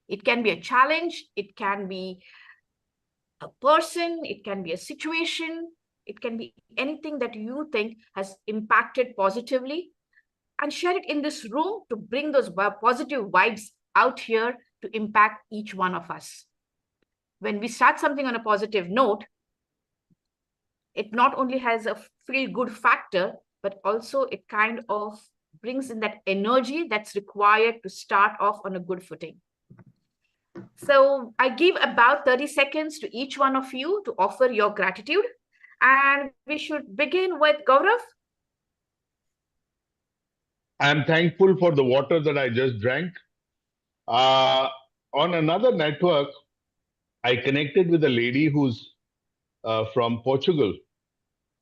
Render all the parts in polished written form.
It can be a challenge, it can be a person, it can be a situation, it can be anything that you think has impacted positively, and share it in this room to bring those positive vibes out here to impact each one of us. When we start something on a positive note, it not only has a feel good factor, but also it kind of brings in that energy that's required to start off on a good footing. So I give about 30 seconds to each one of you to offer your gratitude. And we should begin with Gaurav. I'm thankful for the water that I just drank. On another network, I connected with a lady who's from Portugal,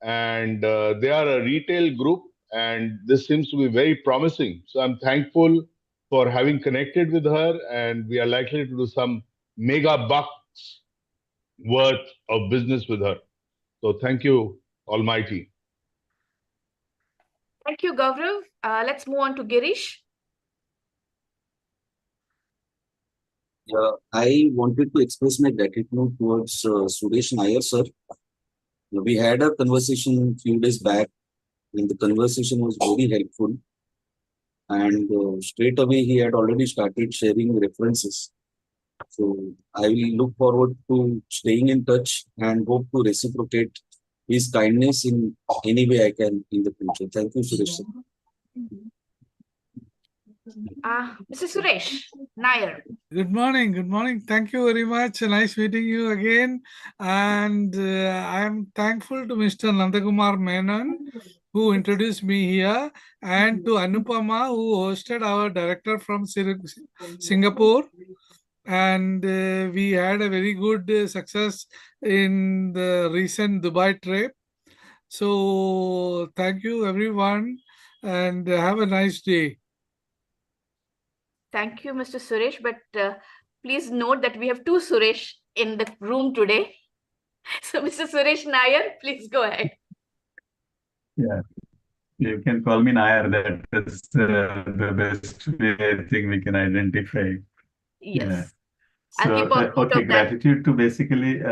and they are a retail group, and this seems to be very promising. So I'm thankful for having connected with her, and we are likely to do some mega bucks worth of business with her. So thank you, Almighty. Thank you, Gaurav. Let's move on to Girish. I wanted to express my gratitude towards Suresh Nair, sir. We had a conversation a few days back, and the conversation was very helpful. And straight away, he had already started sharing references. So I will look forward to staying in touch and hope to reciprocate his kindness in any way I can in the future. Thank you, Suresh, sir. Mr. Suresh Nair. Good morning. Good morning. Thank you very much. Nice meeting you again. And I am thankful to Mr. Nandakumar Menon, who introduced me here, and to Anupama, who hosted our director from Singapore. And we had a very good success in the recent Dubai trip. So thank you, everyone, and have a nice day. Thank you, Mr. Suresh. But please note that we have two Suresh in the room today. So, Mr. Suresh Nair, please go ahead. Yeah, you can call me Nair. That is the best way I think we can identify. Yes. Yeah. I'll So, keep on note okay, of that. gratitude to basically,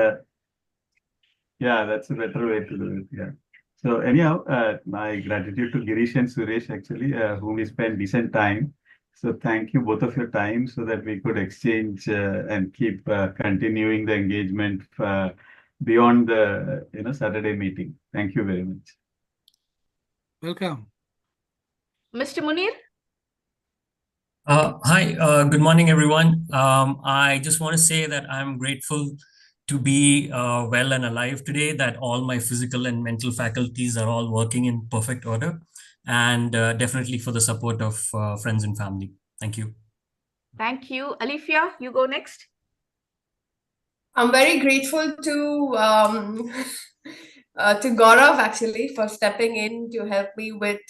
yeah, that's a better way to do it. Yeah. So anyhow, my gratitude to Girish and Suresh actually, whom we spent decent time. So thank you both of your time so that we could exchange and keep continuing the engagement beyond the Saturday meeting. Thank you very much. Welcome. Mr. Munir? Hi, good morning, everyone. I just want to say that I'm grateful to be well and alive today, that all my physical and mental faculties are all working in perfect order, and definitely for the support of friends and family. Thank you. Thank you. Alifia, you go next. I'm very grateful to Gaurav actually for stepping in to help me with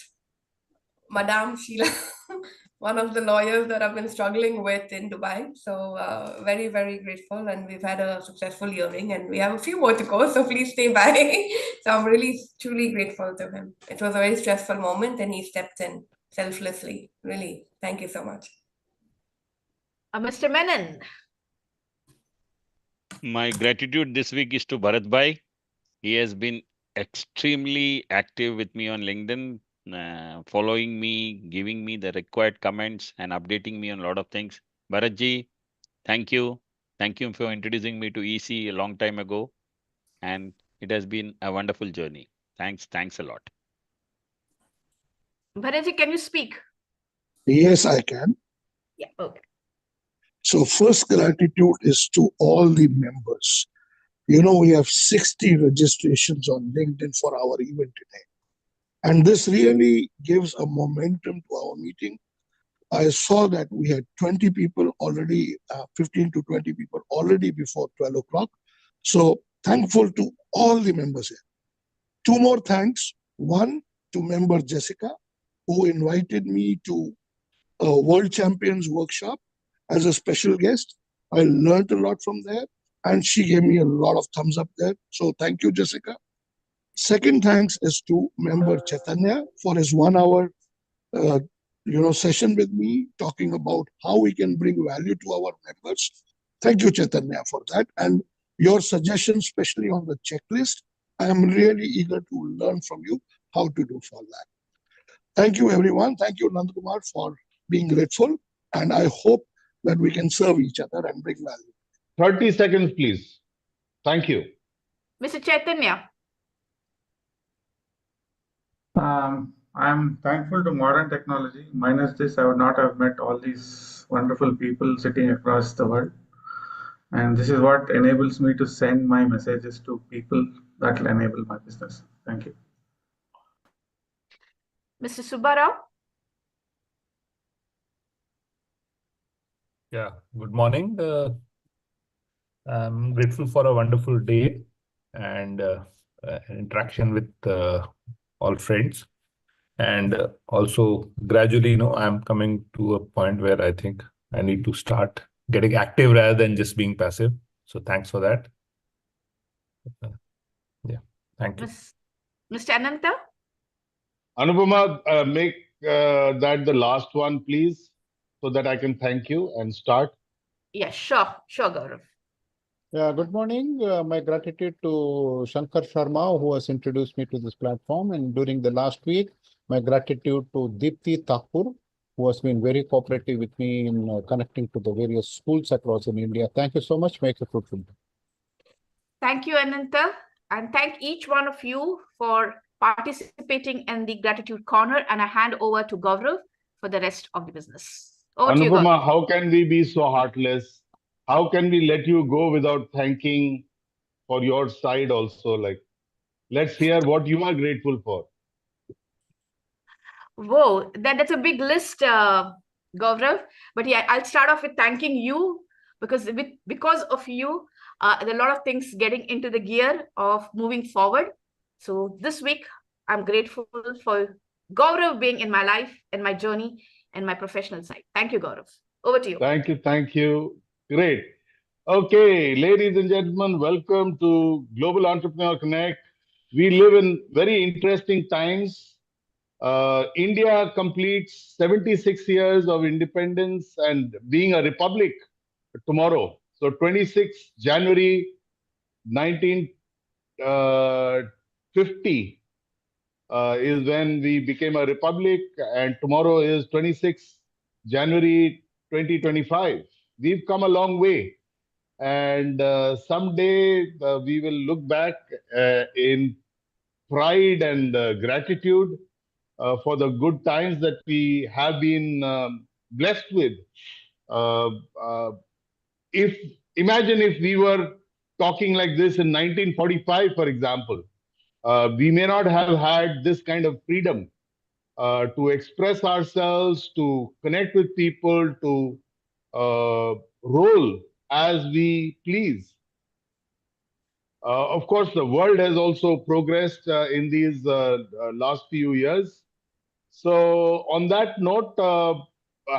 Madame Sheila, one of the lawyers that I've been struggling with in Dubai. So very, very grateful, and we've had a successful hearing, and we have a few more to go. So please stay by. So I'm really, truly grateful to him. It was a very stressful moment, and he stepped in selflessly. Really, thank you so much. Mr. Menon. My gratitude this week is to Bharat Bhai. He has been extremely active with me on LinkedIn, following me, giving me the required comments and updating me on a lot of things. Bharatji, thank you. Thank you for introducing me to EC a long time ago. And it has been a wonderful journey. Thanks a lot. Bharatji, can you speak? Yes, I can. Yeah, okay. So first gratitude is to all the members. We have 60 registrations on LinkedIn for our event today. And this really gives a momentum to our meeting. I saw that we had 20 people already, 15 to 20 people already before 12 o'clock. So thankful to all the members here. Two more thanks. One to member Jessica, who invited me to a World Champions workshop as a special guest. I learned a lot from there, and she gave me a lot of thumbs up there. So thank you, Jessica. Second thanks is to member Chaitanya for his 1 hour session with me, talking about how we can bring value to our members. Thank you, Chaitanya, for that. And your suggestions, especially on the checklist, I am really eager to learn from you how to do for that. Thank you, everyone. Thank you, Nandakumar, for being grateful. And I hope that we can serve each other and bring value. 30 seconds, please. Thank you. Mr. Chaitanya. I'm thankful to modern technology. Minus this, I would not have met all these wonderful people sitting across the world. And this is what enables me to send my messages to people that will enable my business. Thank you. Mr. Subbarao. Yeah, good morning. I'm grateful for a wonderful day and interaction with all friends. And also gradually, I'm coming to a point where I think I need to start getting active rather than just being passive. So thanks for that. Yeah, thank you. Mr. Ananta? Anupama, make that the last one, please, so that I can thank you and start. Yeah, sure, Gaurav. Yeah, good morning. My gratitude to Shankar Sharma, who has introduced me to this platform. And during the last week, my gratitude to Deepthi Thakur, who has been very cooperative with me in connecting to the various schools across in India. Thank you so much. Make a fruitful day. Thank you, Ananta. And thank each one of you for participating in the Gratitude Corner. And I hand over to Gaurav for the rest of the business. Over to you, Anupama, Gaurav. how can we be so heartless? How can we let you go without thanking for your side also? Let's hear what you are grateful for. Whoa, that's a big list, Gaurav. But yeah, I'll start off with thanking you because of you, there are a lot of things getting into the gear of moving forward. So this week, I'm grateful for Gaurav being in my life and my journey and my professional side. Thank you, Gaurav. Over to you. Thank you. Great. Okay, ladies and gentlemen, welcome to Global Entrepreneur Connect. We live in very interesting times. India completes 76 years of independence and being a republic tomorrow. So 26 January 1950 is when we became a republic, and tomorrow is 26 January 2025. We've come a long way. And someday we will look back in pride and gratitude for the good times that we have been blessed with. Imagine if we were talking like this in 1945, for example, we may not have had this kind of freedom to express ourselves, to connect with people, to roll as we please. Of course, the world has also progressed in these last few years. So on that note,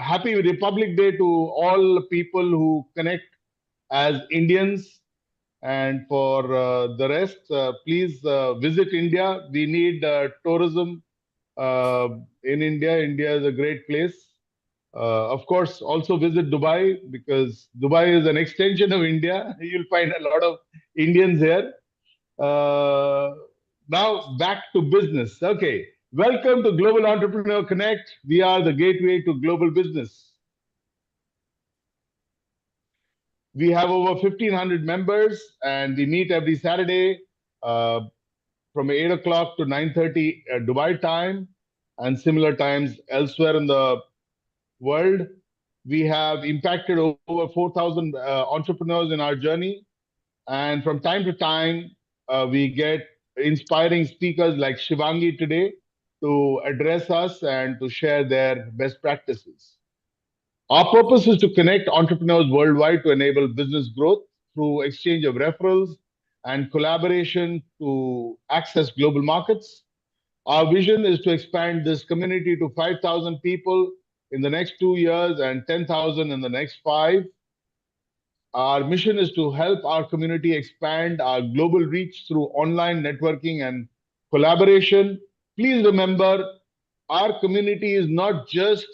happy Republic Day to all people who connect as Indians. And for the rest, please visit India. We need tourism in India. India is a great place. Of course, also visit Dubai, because Dubai is an extension of India. You'll find a lot of Indians here. Now back to business. Okay. Welcome to Global Entrepreneur Connect. We are the gateway to global business. We have over 1,500 members, and we meet every Saturday from 8 o'clock to 9:30 Dubai time, and similar times elsewhere in the world. We have impacted over 4,000 entrepreneurs in our journey. And from time to time, we get inspiring speakers like Shivangi today to address us and to share their best practices. Our purpose is to connect entrepreneurs worldwide to enable business growth through exchange of referrals and collaboration to access global markets. Our vision is to expand this community to 5,000 people in the next 2 years and 10,000 in the next 5. Our mission is to help our community expand our global reach through online networking and collaboration. Please remember, our community is not just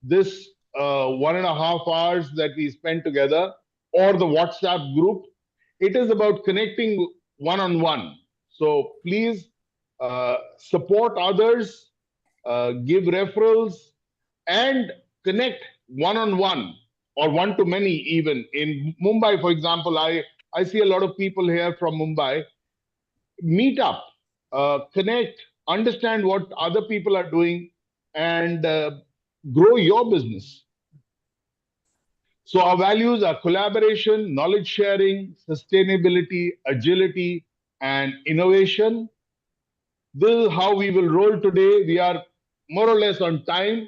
this 1.5 hours that we spend together or the WhatsApp group. It is about connecting one-on-one. So please support others, give referrals, and connect one-on-one or one-to-many even. In Mumbai, for example, I see a lot of people here from Mumbai. Meet up, connect, understand what other people are doing, and grow your business. So our values are collaboration, knowledge sharing, sustainability, agility, and innovation. This is how we will roll today. We are more or less on time.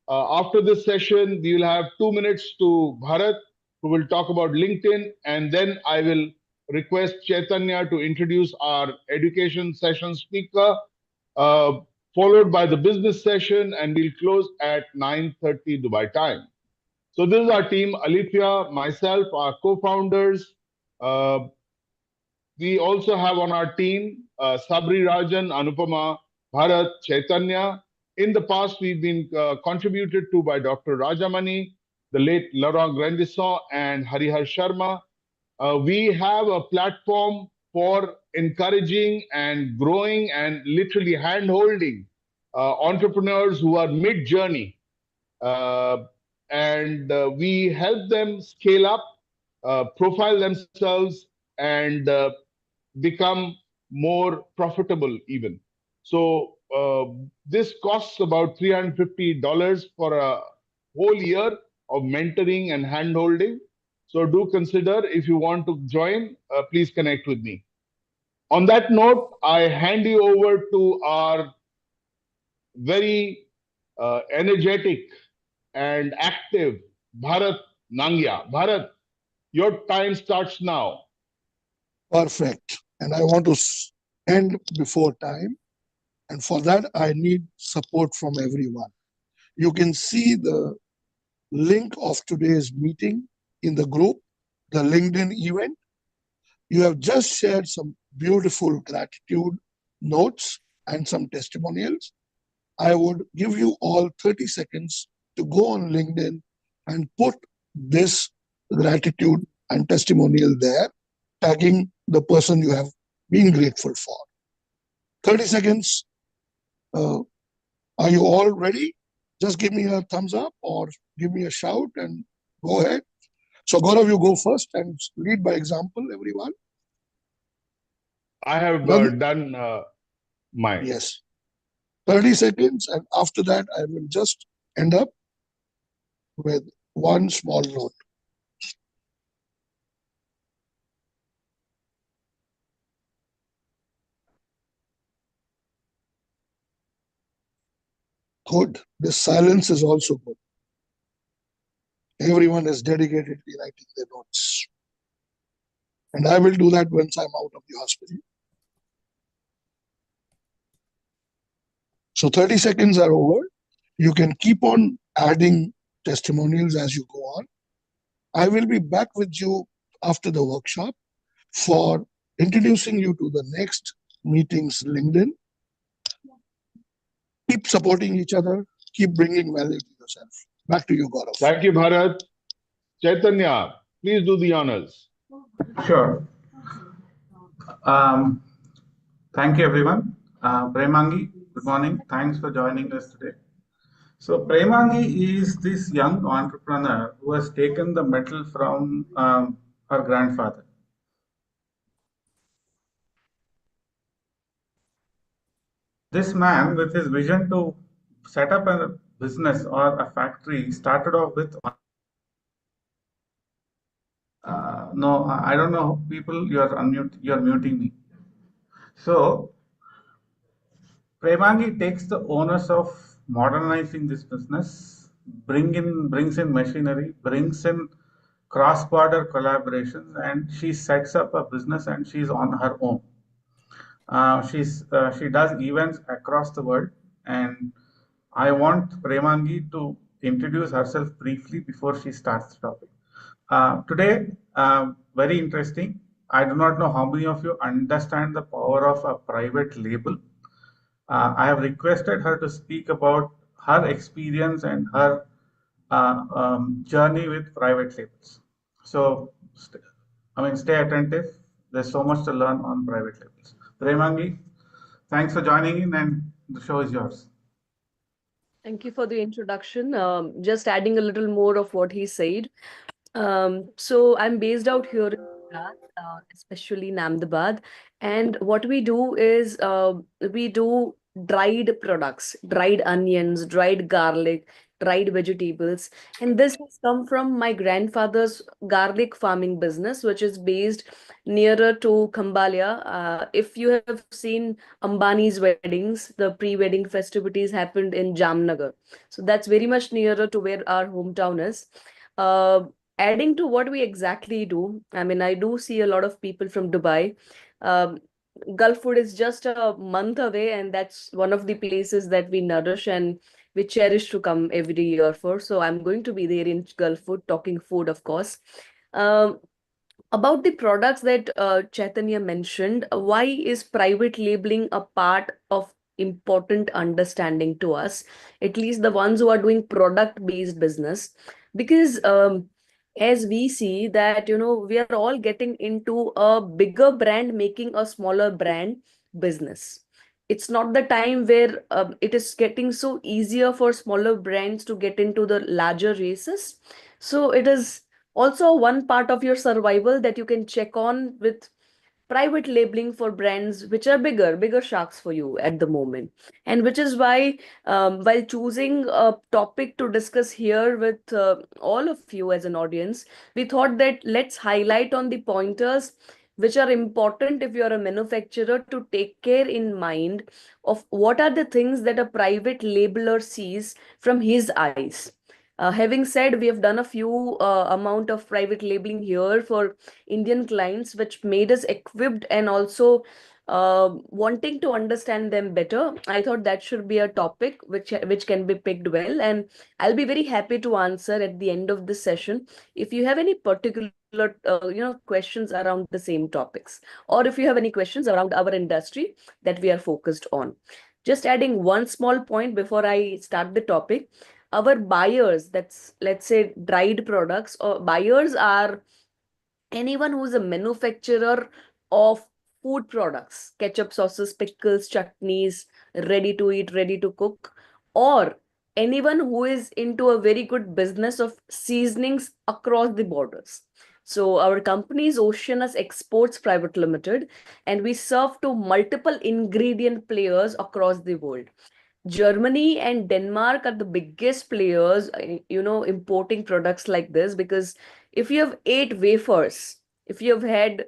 After this session, we will have 2 minutes to Bharat, who will talk about LinkedIn, and then I will request Chaitanya to introduce our education session speaker, followed by the business session, and we'll close at 9:30 Dubai time. So this is our team: Alithia, myself, our co-founders. We also have on our team Sabri Rajan, Anupama, Bharat, Chaitanya. In the past, we've been contributed to by Dr. Rajamani, the late Laurent Grandisson, and Harihar Sharma. We have a platform for encouraging and growing and literally hand-holding entrepreneurs who are mid-journey. And we help them scale up, profile themselves, and become more profitable even. So this costs about $350 for a whole year of mentoring and hand-holding. So do consider, if you want to join, please connect with me. On that note, I hand you over to our very energetic and active Bharat Nangya. Bharat, your time starts now. Perfect. And I want to end before time. And for that, I need support from everyone. You can see the link of today's meeting in the group, the LinkedIn event. You have just shared some beautiful gratitude notes and some testimonials. I would give you all 30 seconds to go on LinkedIn and put this gratitude and testimonial there, tagging the person you have been grateful for. 30 seconds. Are you all ready? Just give me a thumbs up or give me a shout and go ahead. So Gaurav, you go first and lead by example, everyone. I have done mine. Yes. 30 seconds, and after that, I will just end up with one small note. Good. This silence is also good. Everyone is dedicatedly writing their notes. And I will do that once I'm out of the hospital. So 30 seconds are over. You can keep on adding testimonials as you go on. I will be back with you after the workshop for introducing you to the next meetings LinkedIn. Keep supporting each other. Keep bringing value to yourself. Back to you, Gaurav. Thank you, Bharat. Chaitanya, please do the honors. Sure. Thank you, everyone. Premangi, good morning. Thanks for joining us today. So Premangi is this young entrepreneur who has taken the metal from her grandfather. This man, with his vision to set up a business or a factory, started off with no, I don't know, people, you're muting me. So Premangi takes the onus of modernizing this business, brings in machinery, brings in cross-border collaborations, and she sets up a business and she's on her own. She does events across the world, and I want Premangi to introduce herself briefly before she starts the topic. Today, very interesting. I do not know how many of you understand the power of a private label. I have requested her to speak about her experience and her journey with private labels. So, stay attentive. There's so much to learn on private labels. Premangi, thanks for joining in, and the show is yours. Thank you for the introduction. Just adding a little more of what he said. So I'm based out here in Gujarat, especially in Ahmedabad. And what we do is we do dried products, dried onions, dried garlic, dried vegetables. And this has come from my grandfather's garlic farming business, which is based nearer to Khambalia. If you have seen Ambani's weddings, the pre-wedding festivities happened in Jamnagar. So that's very much nearer to where our hometown is. Uh, Adding to what we exactly do, I mean, I do see a lot of people from Dubai. Um, Gulf food is just a month away, and that's one of the places that we nourish and we cherish to come every year for. So I'm going to be there in Gulf food, talking food, of course. Um, about the products that Chaitanya mentioned, why is private labeling a part of important understanding to us, at least the ones who are doing product-based business? Because as we see that, we are all getting into a bigger brand making a smaller brand business. It's not the time where it is getting so easier for smaller brands to get into the larger races. So it is also one part of your survival that you can check on with private labeling for brands which are bigger sharks for you at the moment. And which is why, while choosing a topic to discuss here with all of you as an audience, we thought that let's highlight on the pointers which are important if you're a manufacturer to take care in mind of what are the things that a private labeler sees from his eyes. Having said, we have done a few amount of private labeling here for Indian clients, which made us equipped and also wanting to understand them better. I thought that should be a topic which can be picked well, and I'll be very happy to answer at the end of this session if you have any particular questions around the same topics, or if you have any questions around our industry that we are focused on. Just adding one small point before I start the topic. Our buyers, that's, let's say, dried products, or buyers are anyone who's a manufacturer of food products, ketchup, sauces, pickles, chutneys, ready to eat, ready to cook, or anyone who is into a very good business of seasonings across the borders. So our company is Oceanus Exports Private Limited, and we serve to multiple ingredient players across the world. Germany and Denmark are the biggest players, importing products like this, because if you have ate wafers, if you have had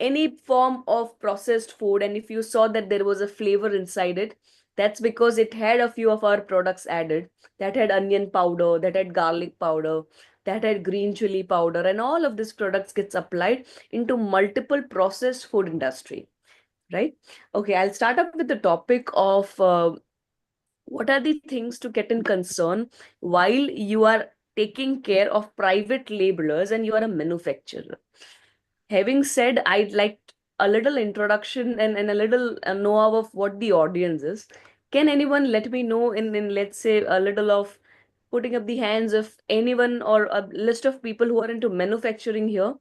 any form of processed food, and if you saw that there was a flavor inside it, that's because it had a few of our products added. That had onion powder, that had garlic powder, that had green chili powder, and all of these products gets applied into multiple processed food industry, right? Okay, I'll start up with the topic of what are the things to get in concern while you are taking care of private labelers and you are a manufacturer? Having said, I'd like a little introduction and a little know of what the audience is. Can anyone let me know in let's say a little of putting up the hands of anyone or a list of people who are into manufacturing here?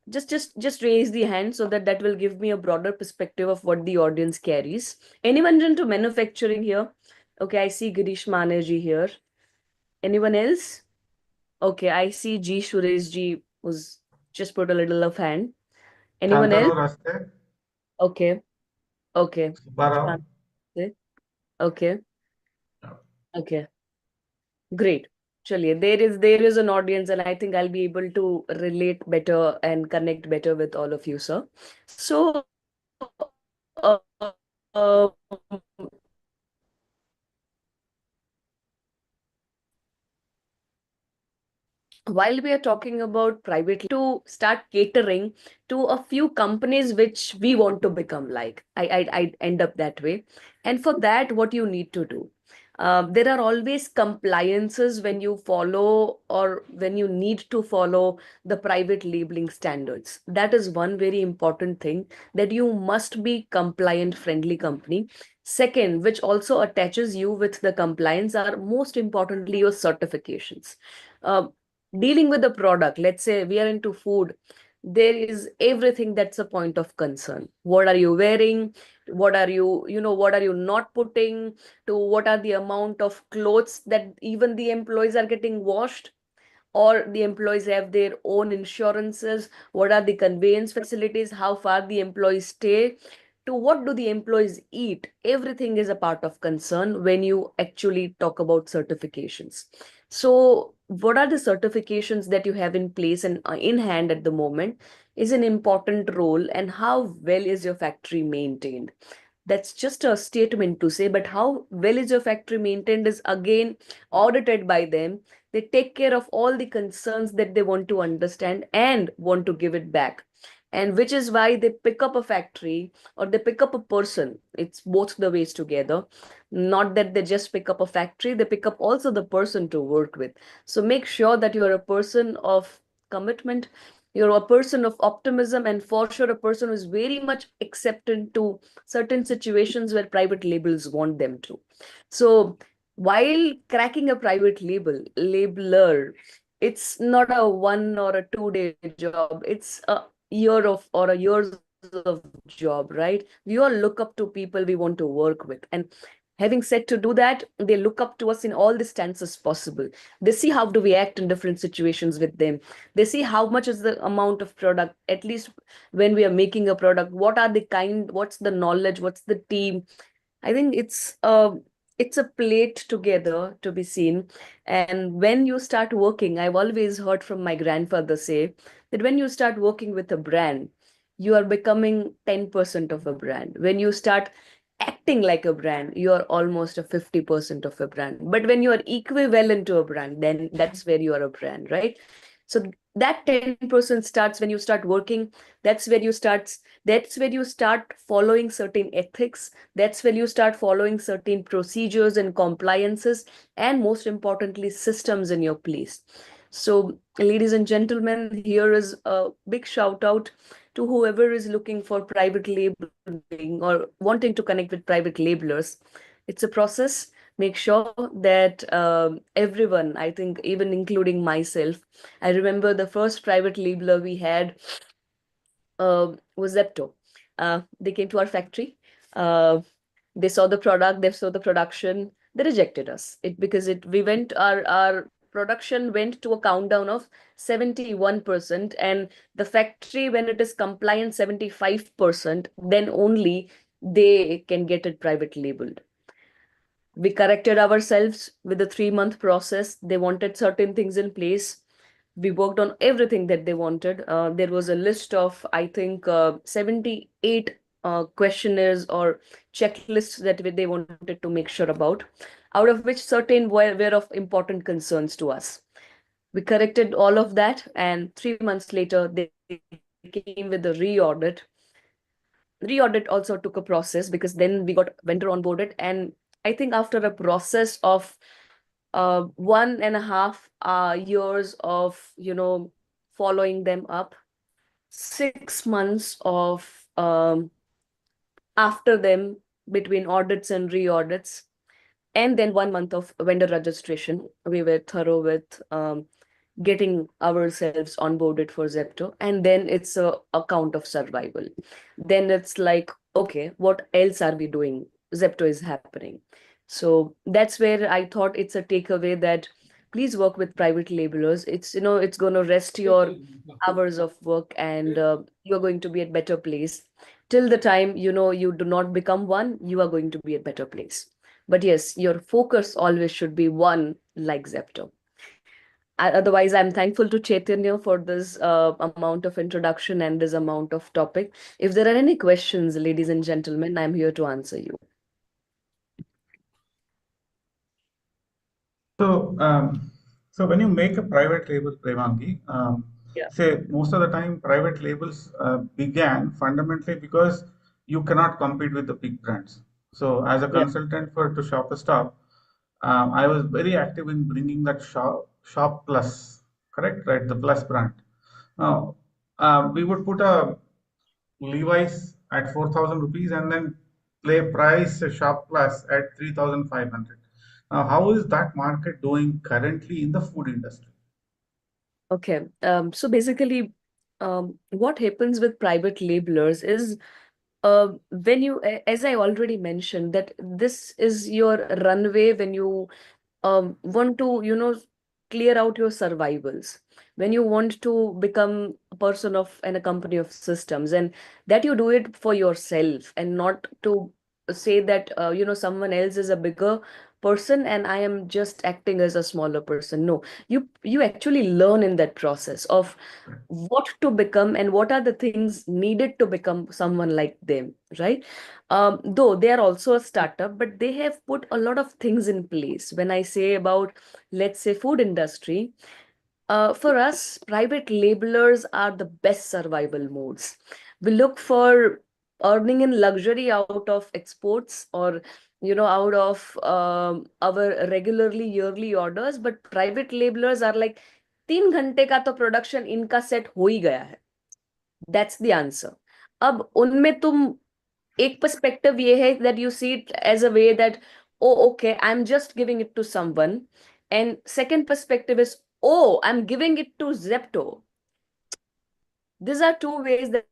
Just raise the hand so that that will give me a broader perspective of what the audience carries. Anyone into manufacturing here? Okay, I see Girish Manerji here. Anyone else? Okay, I see G Suresh ji was just put a little of hand. Anyone else? Shantanu Raste, Okay, okay. Subbarao. Okay, okay. Great. Chaliye, there is an audience, and I think I'll be able to relate better and connect better with all of you, sir. So, uh, uh, while we are talking about privately to start catering to a few companies which we want to become like, I end up that way. And for that, what you need to do, there are always compliances when you follow or when you need to follow the private labeling standards. That is one very important thing, that you must be compliant friendly company. Second, which also attaches you with the compliance, are most importantly your certifications. Uh, Dealing with the product, let's say we are into food, there is everything that's a point of concern. What are you wearing? What are what are you not putting? To what are the amount of clothes that even the employees are getting washed? Or the employees have their own insurances? What are the conveyance facilities? How far the employees stay? To what do the employees eat? Everything is a part of concern when you actually talk about certifications. So what are the certifications that you have in place and in hand at the moment is an important role. And how well is your factory maintained? That's just a statement to say, but how well is your factory maintained is again audited by them. They take care of all the concerns that they want to understand and want to give it back. And which is why they pick up a factory or they pick up a person. It's both the ways together. Not that they just pick up a factory, they pick up also the person to work with. So make sure that you're a person of commitment, you're a person of optimism, and for sure a person who is very much acceptant to certain situations where private labels want them to. So while cracking a private labeler, it's not a 1 or 2 day job. It's a year of or a years of job, right? We all look up to people we want to work with. And having said to do that, they look up to us in all the stances possible. They see how do we act in different situations with them. They see how much is the amount of product, at least when we are making a product, what are the kind, what's the knowledge, what's the team. I think it's a plate together to be seen. And when you start working, I've always heard from my grandfather say that when you start working with a brand, you are becoming 10% of a brand. When you start acting like a brand, you are almost a 50% of a brand. But when you are equivalent to a brand, then that's where you are a brand, right? So that 10% starts when you start working. That's where you start following certain ethics. That's when you start following certain procedures and compliances, and most importantly, systems in your place. So, ladies and gentlemen, here is a big shout out to whoever is looking for private labeling or wanting to connect with private labelers. It's a process. Make sure that everyone, I think, even including myself, I remember the first private labeler we had was Zepto. They came to our factory. Uh, they saw the product, they saw the production, they rejected us. Our production went to a countdown of 71%, and the factory, when it is compliant 75%, then only they can get it private labeled. We corrected ourselves with a 3-month process. They wanted certain things in place. We worked on everything that they wanted. There was a list of, I think, 78 questionnaires or checklists that they wanted to make sure about, out of which certain were of important concerns to us. We corrected all of that, and 3 months later, they came with a re-audit. Re-audit also took a process because then we got vendor onboarded, and I think after a process of 1.5 years of following them up, 6 months of after them between audits and re-audits, and then 1 month of vendor registration, we were thorough with getting ourselves onboarded for Zepto, and then it's a account of survival. Then it's like, okay, what else are we doing? Zepto is happening. So that's where I thought it's a takeaway that please work with private labelers. It's going to rest your hours of work, and you're going to be at better place. Till the time, you do not become one, you are going to be at better place. But yes, your focus always should be one like Zepto. Otherwise, I'm thankful to Chaitanya for this amount of introduction and this amount of topic. If there are any questions, ladies and gentlemen, I'm here to answer you. So when you make a private label, Premangi, Yeah. say most of the time private labels began fundamentally because you cannot compete with the big brands. So as a Yeah. consultant to Shop Stop, I was very active in bringing that Shop Plus, correct, right? The Plus brand. Now, we would put a Levi's at 4,000 rupees, and then play price shop class at 3,500. Now, how is that market doing currently in the food industry? Okay. So basically, what happens with private labelers is when you, as I already mentioned, that this is your runway when you want to, clear out your survivals, when you want to become a person of and a company of systems, and that you do it for yourself and not to say that, someone else is a bigger person and I am just acting as a smaller person. No, you actually learn in that process of what to become and what are the things needed to become someone like them, right? Though they are also a startup, but they have put a lot of things in place. When I say about, let's say, food industry, for us, private labelers are the best survival modes. We look for earning in luxury out of exports or out of our regularly yearly orders, but private labelers are like 3 घंटे का तो production इनका set हो ही गया है. That's the answer. अब उनमें तुम एक पर्सपेक्टिव ये है that you see it as a way that, oh, okay, I'm just giving it to someone. And second perspective is, oh, I'm giving it to Zepto. These are two ways that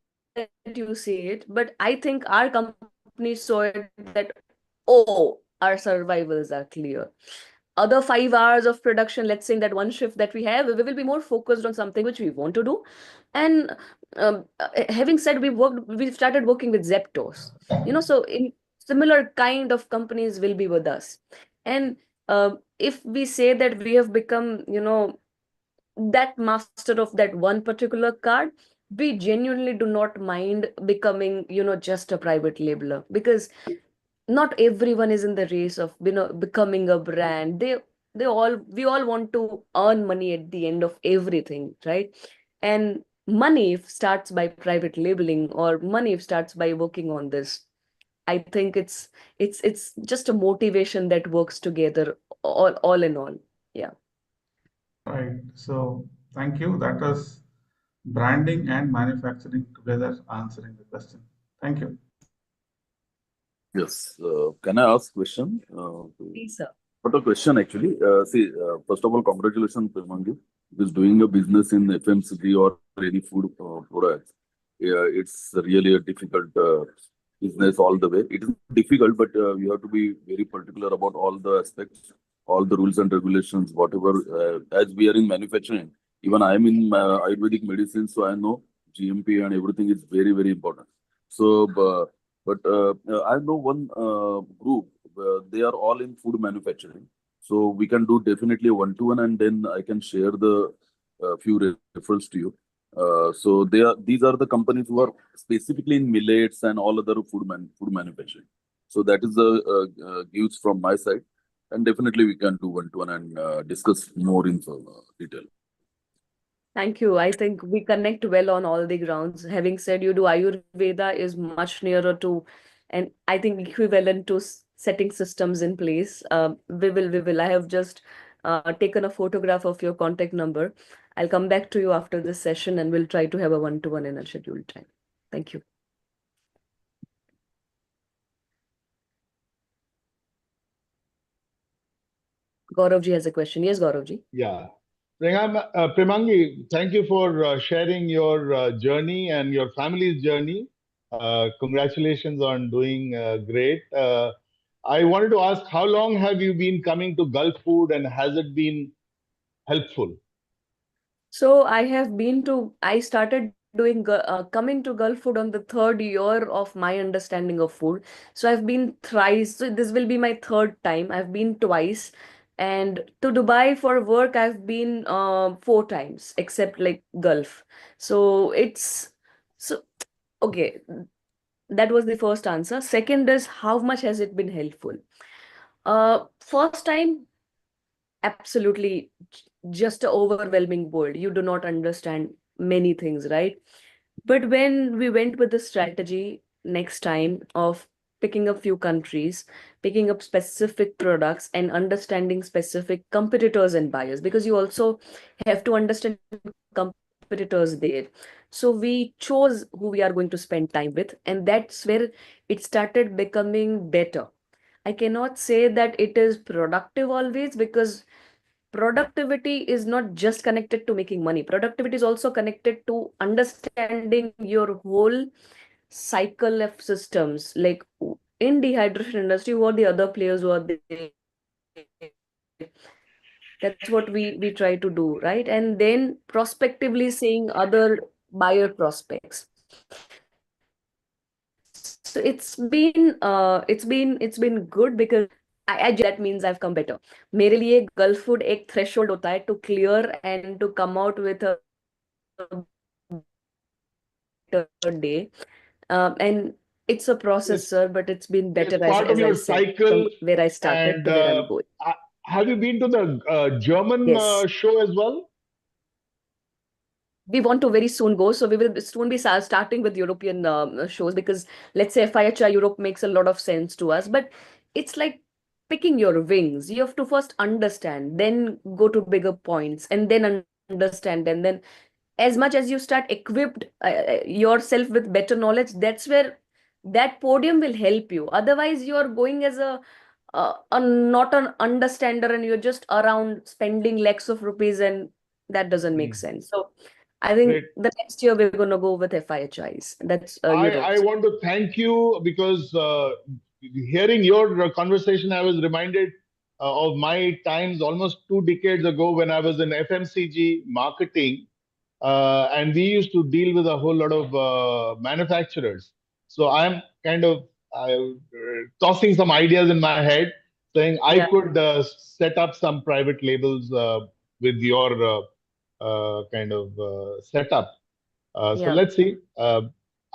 you see it. But I think our company saw it that, oh, our survivals are clear. Other 5 hours of production, let's say in that one shift that we have, we will be more focused on something which we want to do. And having said, we started working with Zeptos, so in similar kind of companies will be with us. And if we say that we have become, that master of that one particular card, we genuinely do not mind becoming, just a private labeler, because not everyone is in the race of, becoming a brand. We all want to earn money at the end of everything, right? And money if starts by private labeling, or money if starts by working on this, I think it's just a motivation that works together, all in all. Yeah. Right. So thank you. That was branding and manufacturing together answering the question. Thank you. Yes. Can I ask question? Please, sir. Not a question actually. First of all, congratulations, Premangi, who is doing a business in FMCG or any food products. Yeah, it's really a difficult business all the way. It is difficult, but you have to be very particular about all the aspects, all the rules and regulations, whatever. As we are in manufacturing, even I am in Ayurvedic medicine, so I know GMP and everything is very, very important. So, I know one group, they are all in food manufacturing. So we can do definitely one-to-one, and then I can share the few referrals to you. So these are the companies who are specifically in millets and all other food manufacturing. So that is the views from my side, and definitely we can do one-to-one and discuss more in detail. Thank you. I think we connect well on all the grounds. Having said, you do Ayurveda is much nearer to, and I think equivalent to setting systems in place. We will. I have just taken a photograph of your contact number. I'll come back to you after this session and we'll try to have a one-to-one in a scheduled time. Thank you. Gauravji has a question. Yes, Gauravji. Yeah. Premangi, thank you for sharing your journey and your family's journey. Congratulations on doing great. I wanted to ask, how long have you been coming to Gulf Food, and has it been helpful? So I started doing coming to Gulf Food on the 3rd year of my understanding of food. So I've been thrice. So this will be my 3rd time. I've been twice. And to Dubai for work, I've been 4 times, except like Gulf. So so okay. That was the first answer. Second is, how much has it been helpful? First time, absolutely just a overwhelming world. You do not understand many things, right? But when we went with the strategy next time of picking up few countries, picking up specific products and understanding specific competitors and buyers, because you also have to understand competitors competitors there. So we chose who we are going to spend time with, and that's where it started becoming better. I cannot say that it is productive always, because productivity is not just connected to making money. Productivity is also connected to understanding your whole cycle of systems. Like in dehydration industry, who are the other players who are there? That's what we try to do, right? And then prospectively seeing other buyer prospects. So it's been good, because I that means I've come better. मेरे लिए Gulf food एक threshold होता है to clear and to come out with a better day. And it's a process, It's sir, but it's been better, it's part of as I your said, cycle. from where I started And to where I'm going. have you been to the German Yes. show as well? We want to very soon go, so we will soon be starting with European shows, because let's say FIHI Europe makes a lot of sense to us, but it's like picking your wings. You have to first understand, then go to bigger points, and then understand, and then as much as you start equipped yourself with better knowledge, that's where that podium will help you. Otherwise, you are going as a not an understander, and you're just around spending lakhs of rupees, and that doesn't make sense. So I think Great. the next year we're going to go with FIHIs. That's Europe. I want to thank you, because hearing your conversation, I was reminded of my times almost 2 decades ago when I was in FMCG marketing, and we used to deal with a whole lot of manufacturers. So I'm kind of tossing some ideas in my head, saying I Yeah. could set up some private labels with your kind of setup. So Yeah. let's see.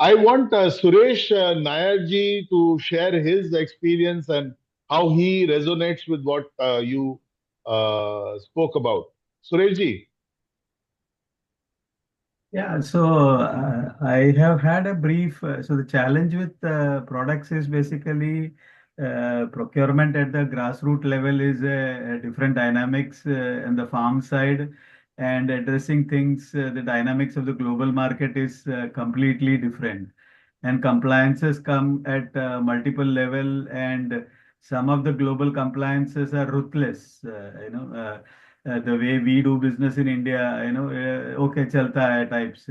I want Suresh Nayarji to share his experience and how he resonates with what you spoke about. Sureshji. Yeah, so I have had a brief. So the challenge with products is basically procurement at the grassroots level is a different dynamics on the farm side, and addressing things, the dynamics of the global market is completely different. And compliances come at multiple level, and some of the global compliances are ruthless. The way we do business in India, okay, chalta hai types,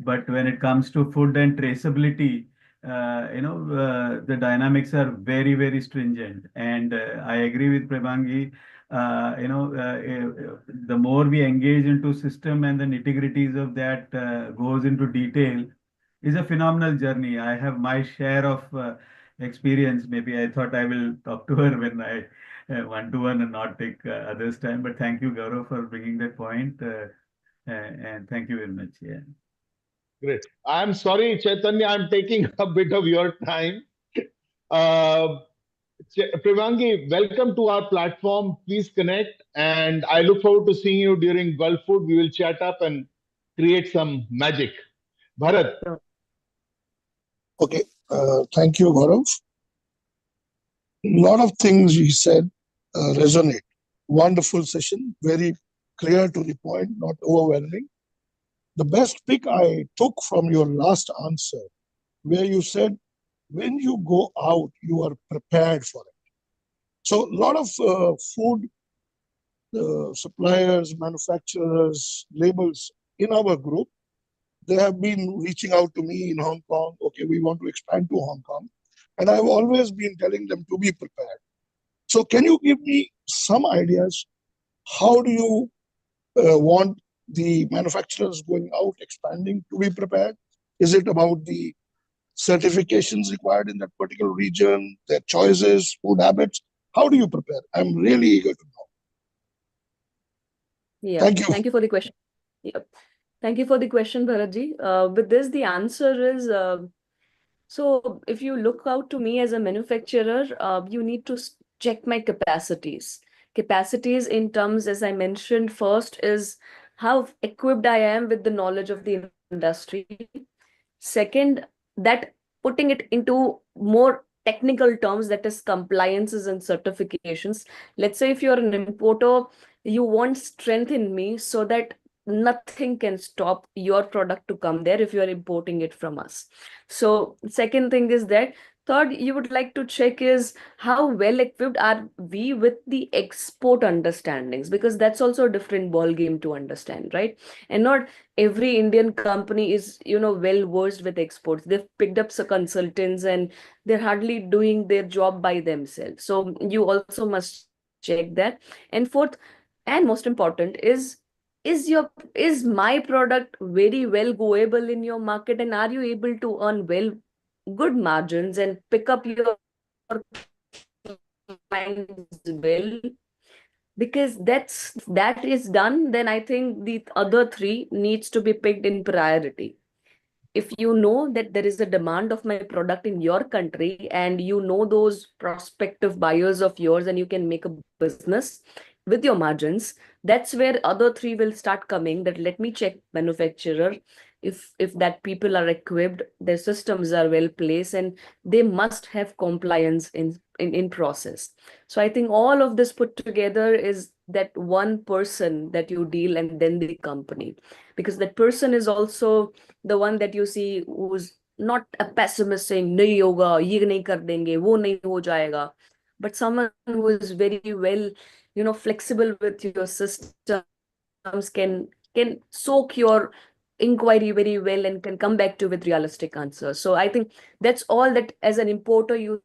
But when it comes to food and traceability, the dynamics are very, very stringent. And I agree with Prebangi. The more we engage into system and the nitty-gritties of that goes into detail, is a phenomenal journey. I have my share of experience. Maybe I thought I will talk to her when I one-to-one and not take others' time. But thank you, Gaurav, for bringing that point. And thank you very much. Yeah. Great. I'm sorry, Chaitanya, I'm taking a bit of your time. Prevangi, welcome to our platform. Please connect. And I look forward to seeing you during Gulf Food. We will chat up and create some magic. Bharat. Okay, thank you, Gaurav. A lot of things he said resonate. Wonderful session, very clear to the point, not overwhelming. The best pick I took from your last answer, where you said, when you go out, you are prepared for it. So a lot of food suppliers, manufacturers, labels in our group, they have been reaching out to me in Hong Kong. Okay, we want to expand to Hong Kong. And I've always been telling them to be prepared. So can you give me some ideas? How do you want the manufacturers going out, expanding, to be prepared? Is it about the certifications required in that particular region, their choices, food habits? How do you prepare? I'm really eager to know. Yeah. Thank you. Thank you for the question. Yep. Thank you for the question, Bharatji. With this, the answer is, so if you look out to me as a manufacturer, you need to check my capacities. Capacities in terms, as I mentioned, first is how equipped I am with the knowledge of the industry. Second, that putting it into more technical terms, that is compliances and certifications. Let's say if you're an importer, you want strength in me so that nothing can stop your product to come there if you are importing it from us. So second thing is that. Third, you would like to check is how well equipped are we with the export understandings, because that's also a different ball game to understand, right? And not every Indian company is, well versed with exports. They've picked up some consultants and they're hardly doing their job by themselves. So you also must check that. And fourth, and most important, is my product very well goable in your market, and are you able to earn good margins and pick up your clients well? Because that is done, then I think the other three needs to be picked in priority. If you know that there is a demand of my product in your country, and you know those prospective buyers of yours, and you can make a business with your margins, that's where other three will start coming, that let me check manufacturer, if that people are equipped, their systems are well placed, and they must have compliance in process. So I think all of this put together is that one person that you deal, and then the company, because that person is also the one that you see who's not a pessimist saying nahi hoga, ye nahi kar denge, wo nahi ho jayega, but someone who is very well, flexible with your systems, can soak your inquiry very well and can come back to with realistic answers. So I think that's all that as an importer you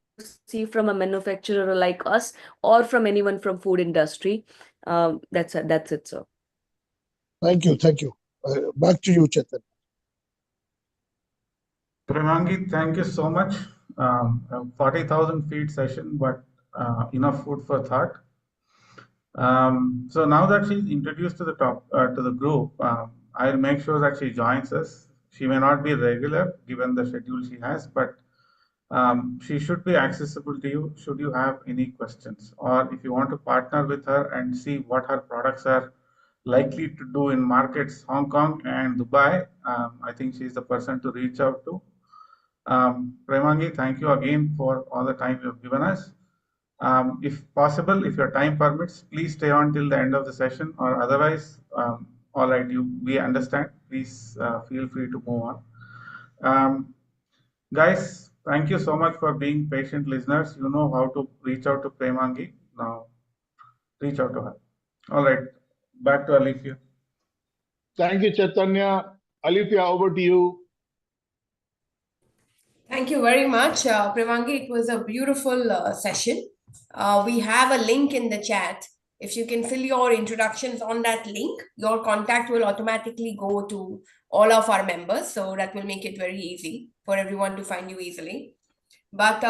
see from a manufacturer like us, or from anyone from food industry. That's it, sir. Thank you. Thank you. Back to you, Chetan. Premangi, thank you so much. 40,000 feet session, but enough food for thought. So now that she's introduced to the group, I'll make sure that she joins us. She may not be regular given the schedule she has, but she should be accessible to you should you have any questions, or if you want to partner with her and see what her products are likely to do in markets Hong Kong and Dubai. I think she's the person to reach out to. Premangi, thank you again for all the time you've given us. If possible, if your time permits, please stay on till the end of the session, or otherwise, all right, we understand. Please feel free to move on. Guys, thank you so much for being patient listeners. You know how to reach out to Premangi. Now, reach out to her. All right, back to Alifia. Thank you, Chaitanya. Alifia, over to you. Thank you very much, Premangi. It was a beautiful session. We have a link in the chat. If you can fill your introductions on that link, your contact will automatically go to all of our members. So that will make it very easy for everyone to find you easily. But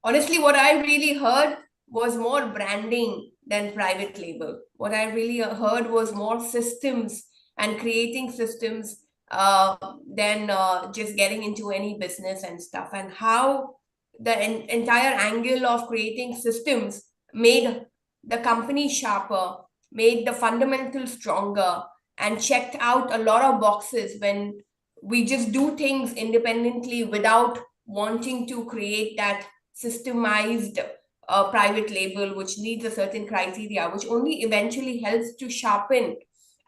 honestly, what I really heard was more branding than private label. What I really heard was more systems and creating systems than just getting into any business and stuff, and how the entire angle of creating systems made the company sharper, made the fundamentals stronger, and checked out a lot of boxes when we just do things independently without wanting to create that systemized private label, which needs a certain criteria, which only eventually helps to sharpen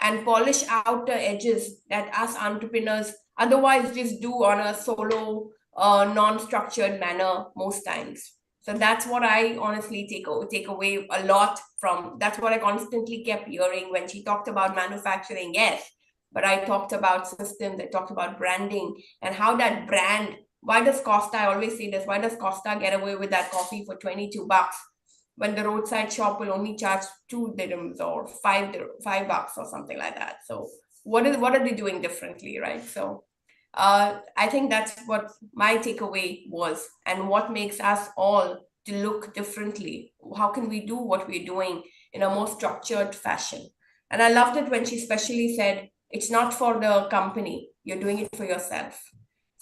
and polish out the edges that us entrepreneurs otherwise just do on a solo, non-structured manner most times. So that's what I honestly take away a lot from. That's what I constantly kept hearing when she talked about manufacturing. Yes, but I talked about systems. I talked about branding and how that brand. Why does Costa? I always say this. Why does Costa get away with that coffee for $22 when the roadside shop will only charge 2 dirhams or $5 or something like that? So what are they doing differently, right? So I think that's what my takeaway was, and what makes us all to look differently. How can we do what we're doing in a more structured fashion? And I loved it when she specially said, it's not for the company, you're doing it for yourself.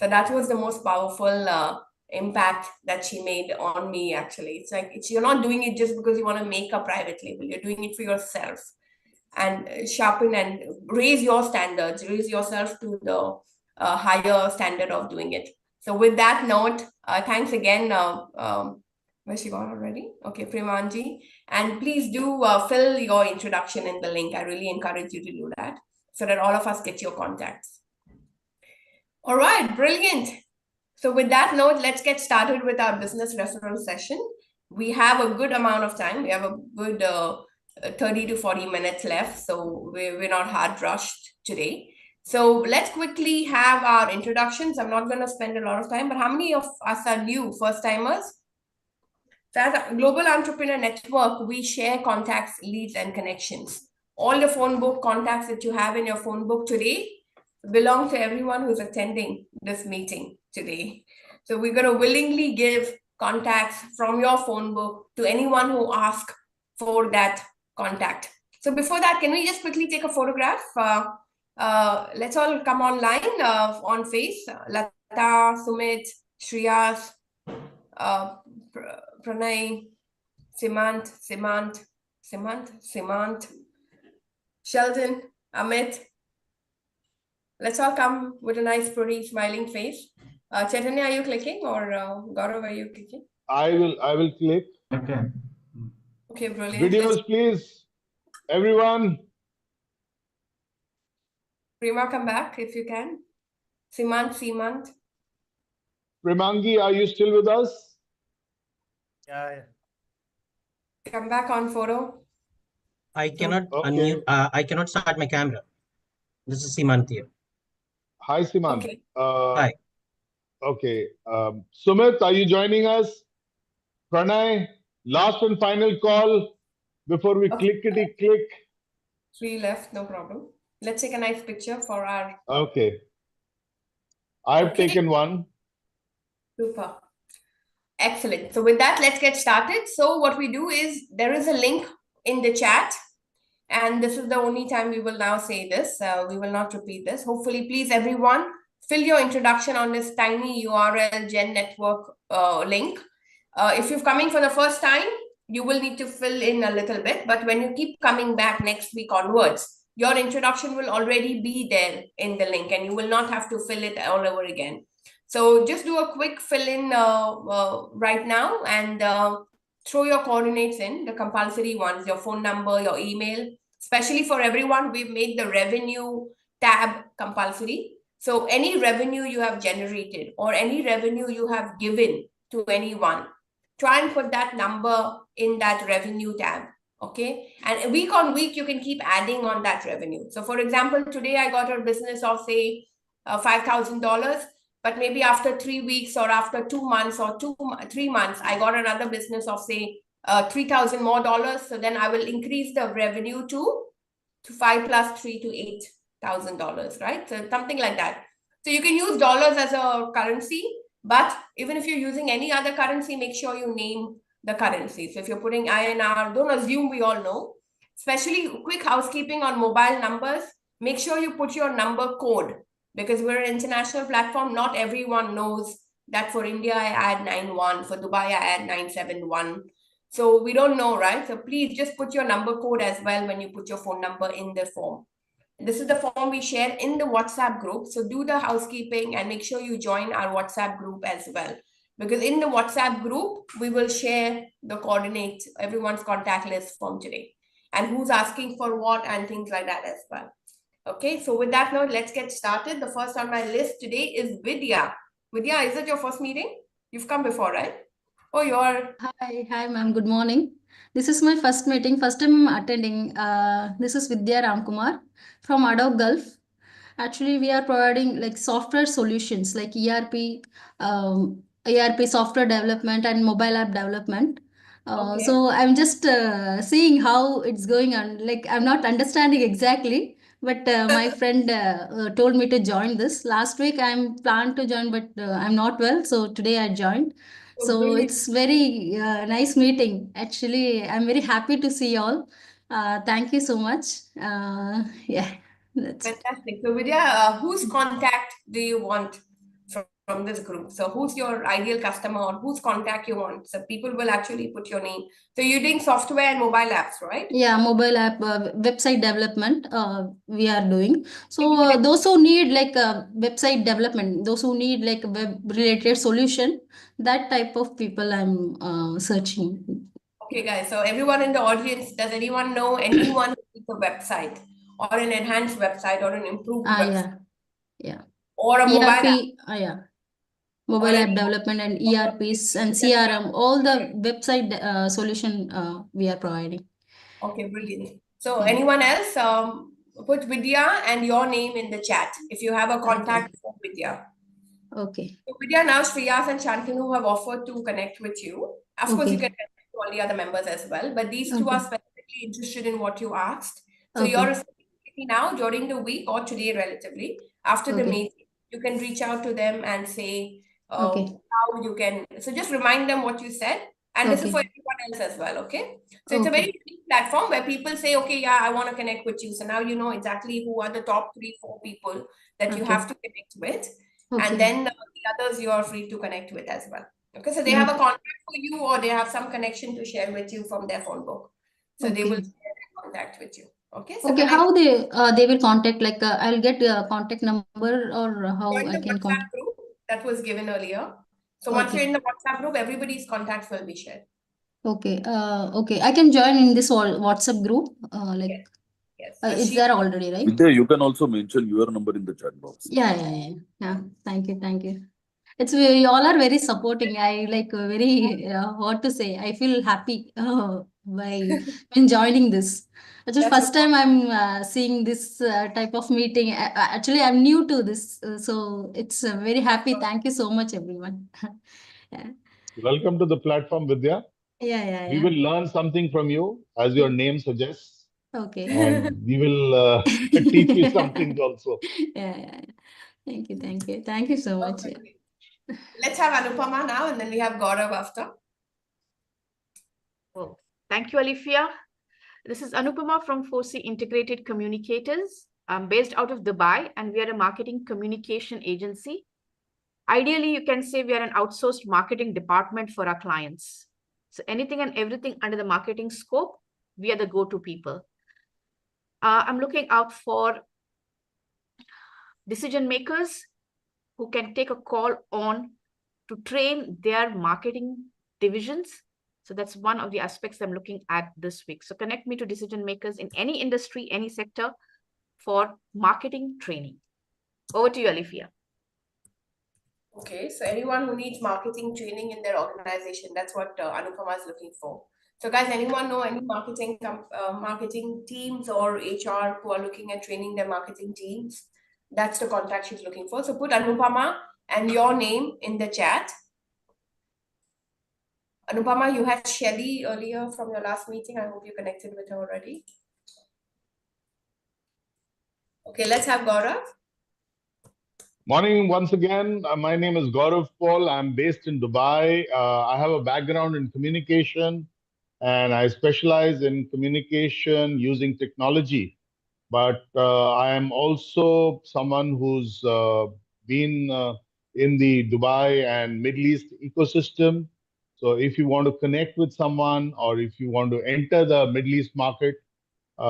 So that was the most powerful impact that she made on me, actually. It's like, you're not doing it just because you want to make a private label, you're doing it for yourself, and sharpen and raise your standards, raise yourself to the higher standard of doing it. So with that note, thanks again. Where's she gone already? Okay, Premanji. And please do fill your introduction in the link. I really encourage you to do that. so that all of us get your contacts. All right, brilliant. So with that note, let's get started with our business referral session. We have a good amount of time. We have a good 30 to 40 minutes left, so we're not hard rushed today. So let's quickly have our introductions. I'm not going to spend a lot of time, but how many of us are new, first timers? So as a global entrepreneur network, we share contacts, leads, and connections. All the phone book contacts that you have in your phone book today belong to everyone who's attending this meeting today. So we're going to willingly give contacts from your phone book to anyone who asks for that contact. So before that, can we just quickly take a photograph? Let's all come online on face. Lata, Sumit, Shreyas, Pranay, Simant, Sheldon, Amit. Let's all come with a nice, pretty, smiling face. Chaitanya, are you clicking, or Gaurav, are you clicking? I will click. Okay. Okay, brilliant. Videos, please. Everyone. Prima, come back if you can. Simant. Premangi, are you still with us? Yeah, Come back on photo. I cannot Okay. unmute. I cannot start my camera. This is Simant here. Hi, Simant. Okay. Hi. Okay. Sumit, are you joining us? Pranay, last and final call before we clickety click. 3 left, no problem. Let's take a nice picture for our. Okay. I've taken one. Super. Excellent. So with that, let's get started. So what we do is there is a link in the chat, and this is the only time we will now say this. We will not repeat this. Hopefully, please, everyone, fill your introduction on this tiny URL Gen Network link. If you're coming for the first time, you will need to fill in a little bit. But when you keep coming back next week onwards, your introduction will already be there in the link, and you will not have to fill it all over again. So just do a quick fill in right now, and throw your coordinates in, the compulsory ones, your phone number, your email. Especially for everyone, we've made the revenue tab compulsory. So any revenue you have generated or any revenue you have given to anyone, try and put that number in that revenue tab. Okay. And week on week, you can keep adding on that revenue. So for example, today I got a business of say $5,000, but maybe after 3 weeks or after 2 months or 3 months, I got another business of say $3,000 more. So then I will increase the revenue to 5 plus 3 to $8,000, right? So something like that. So you can use dollars as a currency, but even if you're using any other currency, make sure you name the currency. So if you're putting INR, don't assume we all know. Especially quick housekeeping on mobile numbers, make sure you put your number code, because we're an international platform. Not everyone knows that for India, I add 91, for Dubai, I add 971. So we don't know, right? So please just put your number code as well when you put your phone number in the form. This is the form we share in the WhatsApp group. So do the housekeeping and make sure you join our WhatsApp group as well. Because in the WhatsApp group, we will share the coordinates, everyone's contact list from today, and who's asking for what and things like that as well. Okay, so with that note, let's get started. The first on my list today is Vidya. Vidya, is it your first meeting? You've come before, right? Oh, you're... Hi, ma'am. Good morning. This is my first meeting. First time I'm attending. This is Vidya Ramkumar from Adobe Gulf. Actually, we are providing like software solutions like ERP software development and mobile app development. Okay. So I'm just seeing how it's going on. Like I'm not understanding exactly, but my friend told me to join this. Last week I'm planned to join, but I'm not well. So today I joined. So brilliant. it's very nice meeting. Actually, I'm very happy to see you all. Thank you so much. Yeah, that's it. Fantastic. So Vidya, whose contact do you want from this group? So who's your ideal customer, or whose contact you want? So people will actually put your name. So you're doing software and mobile apps, right? Yeah, mobile app website development we are doing. So those who need like website development, those who need like web related solution, that type of people I'm searching. Okay, guys. So everyone in the audience, does anyone know anyone who needs a website or an enhanced website or an improved Ah, website yeah. or a mobile app ERP, yeah. or Mobile an app development and ERPs and CRM, all the website solution we are providing. Okay, brilliant. So Yeah. anyone else, put Vidya and your name in the chat if you have a contact for Vidya. Okay. So Vidya, now Shriyas and Shantanu have offered to connect with you. Of course, you Okay. can connect to all the other members as well, but these two Okay. are specifically interested in what you asked. So Okay. your responsibility now during the week or today, relatively after the Okay. meeting, you can reach out to them and say Okay. how you can. So just remind them what you said, and this is Okay. for everyone else as well. Okay. So it's a Okay. very unique platform where people say, okay, yeah, I want to connect with you. So now you know exactly who are the top 3-4 people that you Okay. have to connect with. Okay. And then the others you are free to connect with as well. Okay, so they have a Okay. contact for you or they have some connection to share with you from their phone book. So they will Okay. share their contact with you. Okay, so Okay. connect. How they will contact? Like I'll get contact number or how Join I the can WhatsApp contact. group that was given earlier. So once you're Okay. in the WhatsApp group, everybody's contacts will be shared. Okay. Okay. I can join in this WhatsApp group. Like Yes. it's there already, right? Vidya, you can also mention your number in the chat box. Yeah. Thank you. Thank you. It's you all are very supporting. I like very what to say. I feel happy by when joining this. Actually, That's first time I'm seeing this type of meeting. Actually, I'm new to this, so it's very happy. Thank you so much, everyone. Yeah. Welcome to the platform, Vidya. We Yeah. will learn something from you, as your name suggests, Okay. and we will teach you something also. Yeah. Thank you so much. Okay, great. Let's have Anupama now, and then we have Gaurav after. Oh, thank you, Alifia. This is Anupama from 4C Integrated Communicators. I'm based out of Dubai, and we are a marketing communication agency. Ideally, you can say we are an outsourced marketing department for our clients. So anything and everything under the marketing scope, we are the go-to people. I'm looking out for decision makers who can take a call on to train their marketing divisions. So that's one of the aspects I'm looking at this week. So connect me to decision makers in any industry, any sector for marketing training. Over to you, Alifia. Okay, so anyone who needs marketing training in their organization, that's what Anupama is looking for. So guys, anyone know any marketing teams or HR who are looking at training their marketing teams? That's the contact she's looking for. So put Anupama and your name in the chat. Anupama, you had Shelly earlier from your last meeting. I hope you connected with her already. Okay, let's have Gaurav. Morning once again. My name is Gaurav Paul. I'm based in Dubai. I have a background in communication and I specialize in communication using technology. But I am also someone who's been in the Dubai and Middle East ecosystem. So if you want to connect with someone or if you want to enter the Middle East market,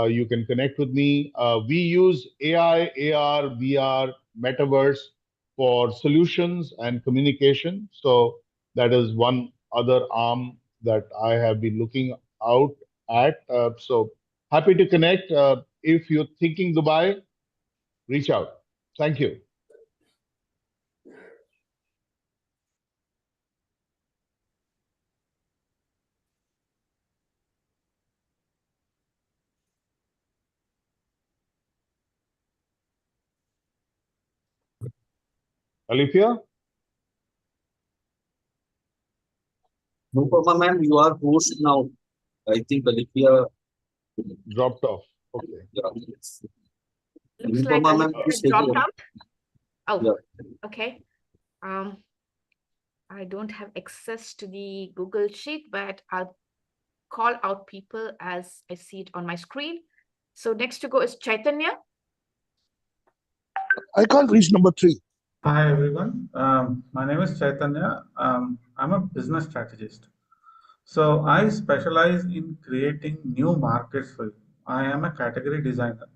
you can connect with me. We use AI, AR, VR, metaverse for solutions and communication. So that is one other arm that I have been looking out at. So happy to connect. If you're thinking Dubai, reach out. Thank you. Alifia? No problem, ma'am. You are host now. I think Alifia dropped off. Okay. Looks like Alifia dropped out. Oh, yeah. Okay. I don't have access to the Google Sheet, but I'll call out people as I see it on my screen. So next to go is Chaitanya. I can't reach number 3. Hi, everyone. My name is Chaitanya. I'm a business strategist. So I specialize in creating new markets for you. I am a category designer.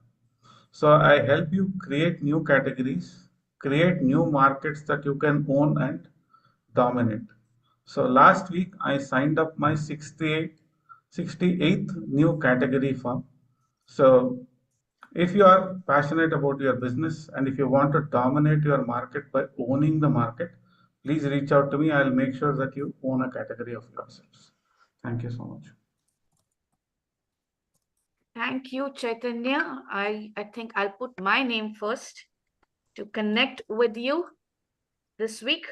So I help you create new categories, create new markets that you can own and dominate. So last week I signed up my 68th new category firm. So If you are passionate about your business and if you want to dominate your market by owning the market, please reach out to me. I'll make sure that you own a category of yourselves. Thank you so much. Thank you, Chaitanya. I think I'll put my name first to connect with you this week.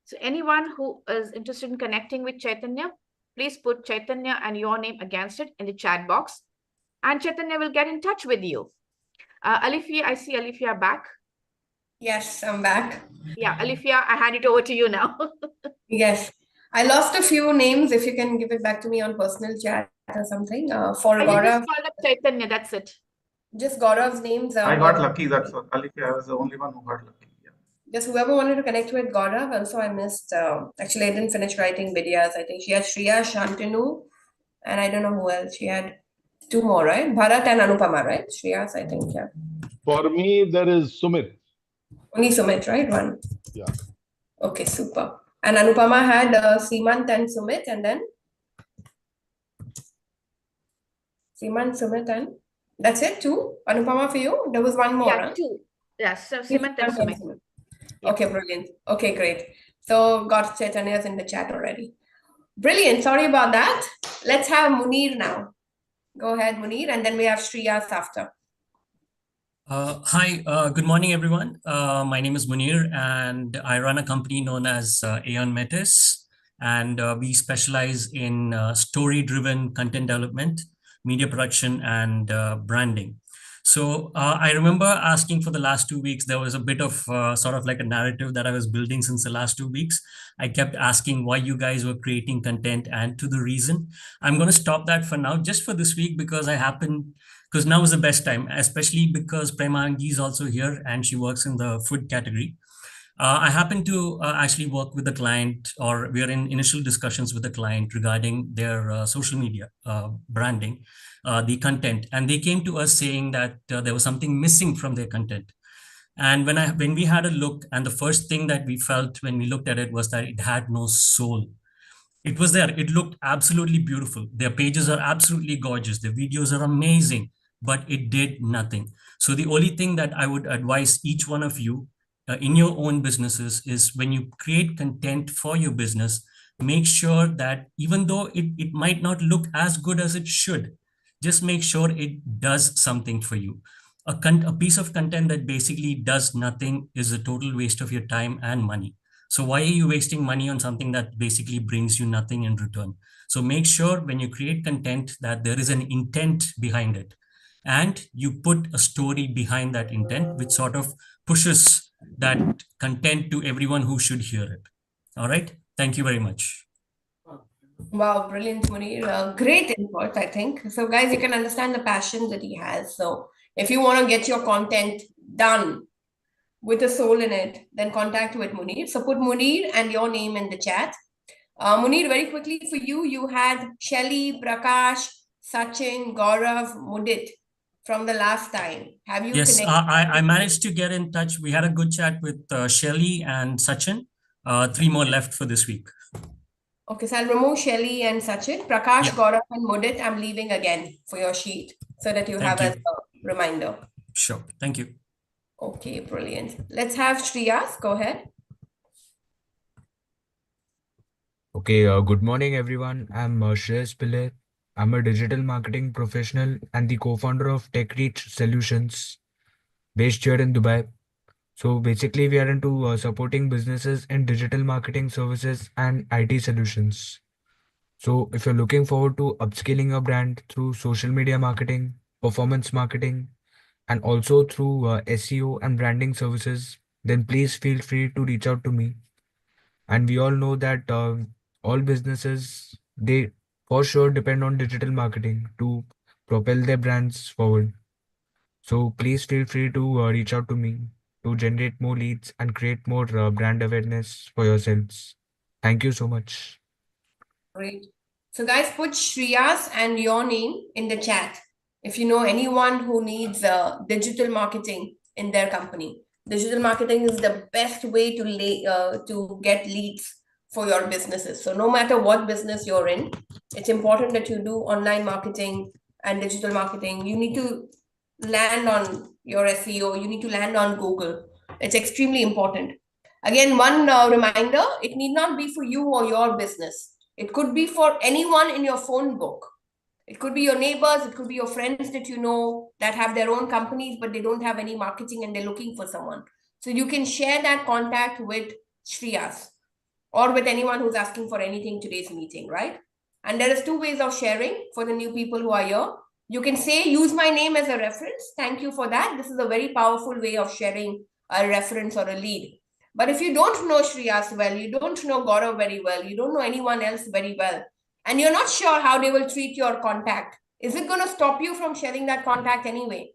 So anyone who is interested in connecting with Chaitanya, please put Chaitanya and your name against it in the chat box, and Chaitanya will get in touch with you. Alifia, I see Alifia back. Yes, I'm back. Yeah, Alifia, I hand it over to you now. Yes, I lost a few names. If you can give it back to me on personal chat or something. For You Gaurav, just called up Chaitanya, that's it. just Gaurav's names. I got lucky, that's all. Aliki, I was the only one who got lucky. Yeah. Just whoever wanted to connect with Gaurav. Also, I missed. Actually, I didn't finish writing Vidyas. I think she had Shriya, Shantanu, and I don't know who else. She had two more, right? Bharat and Anupama, right? Shriyas, I think, yeah. For me, there is Sumit. Only Sumit, right? One. Yeah. Okay, super. And Anupama had Simant and Sumit, and then Simant, Sumit, and that's it, two? Anupama for you? There was one more, Yeah, huh? two. Yes, so Simant and Sumit. Yeah. Okay, brilliant. Okay, great. So got Chaitanya's in the chat already. Brilliant. Sorry about that. Let's have Munir now. Go ahead, Munir, and then we have Shriyas after. Hi, good morning, everyone. My name is Munir, and I run a company known as Aeon Metis, and we specialize in story-driven content development, media production, and branding. So I remember asking for the last 2 weeks, there was a bit of sort of like a narrative that I was building since the last 2 weeks. I kept asking why you guys were creating content and to the reason. I'm going to stop that for now, just for this week, because because now is the best time, especially because Premangi is also here and she works in the food category. I happen to actually work with the client, or we are in initial discussions with the client regarding their social media branding, the content. And they came to us saying that there was something missing from their content. And when we had a look, and the first thing that we felt when we looked at it was that it had no soul. It was there. It looked absolutely beautiful. Their pages are absolutely gorgeous. Their videos are amazing, but it did nothing. So the only thing that I would advise each one of you in your own businesses is when you create content for your business, make sure that even though it might not look as good as it should, just make sure it does something for you. A piece of content that basically does nothing is a total waste of your time and money. So why are you wasting money on something that basically brings you nothing in return? So make sure when you create content that there is an intent behind it, and you put a story behind that intent, which sort of pushes that content to everyone who should hear it. All right. Thank you very much. Wow, brilliant, Munir. Great input, I think. So, guys, you can understand the passion that he has. So, if you want to get your content done with a soul in it, then contact with Munir. So, put Munir and your name in the chat. Munir, very quickly for you, you had Shelly, Prakash, Sachin, Gaurav, Mudit from the last time. Have you Yes, connected? I managed to get in touch. We had a good chat with Shelly and Sachin. 3 more left for this week. Okay, so I'll remove Shelly and Sachin. Prakash, Yeah. Gaurav, and Mudit, I'm leaving again for your sheet so that you Thank have you. as a reminder. Sure. Thank you. Okay, brilliant. Let's have Shriyas. Go ahead. Okay, good morning, everyone. I'm Shreyas Pillai. I'm a digital marketing professional and the co-founder of TechReach Solutions based here in Dubai. So basically, we are into supporting businesses in digital marketing services and IT solutions. So if you're looking forward to upscaling your brand through social media marketing, performance marketing, and also through SEO and branding services, then please feel free to reach out to me. And we all know that all businesses, they for sure depend on digital marketing to propel their brands forward. So please feel free to reach out to me to generate more leads and create more brand awareness for yourselves. Thank you so much. Great. So, guys, put Shriyas and your name in the chat if you know anyone who needs digital marketing in their company. Digital marketing is the best way to get leads for your businesses. So, no matter what business you're in, it's important that you do online marketing and digital marketing. You need to land on your SEO. You need to land on Google. It's extremely important. Again, one reminder, it need not be for you or your business. It could be for anyone in your phone book. It could be your neighbors, it could be your friends that you know that have their own companies, but they don't have any marketing and they're looking for someone. So you can share that contact with Shreyas or with anyone who's asking for anything today's meeting, right? And there is two ways of sharing for the new people who are here. You can say, use my name as a reference. Thank you for that. This is a very powerful way of sharing a reference or a lead. But if you don't know Shreyas well, you don't know Gaurav very well, you don't know anyone else very well, and you're not sure how they will treat your contact, is it going to stop you from sharing that contact anyway?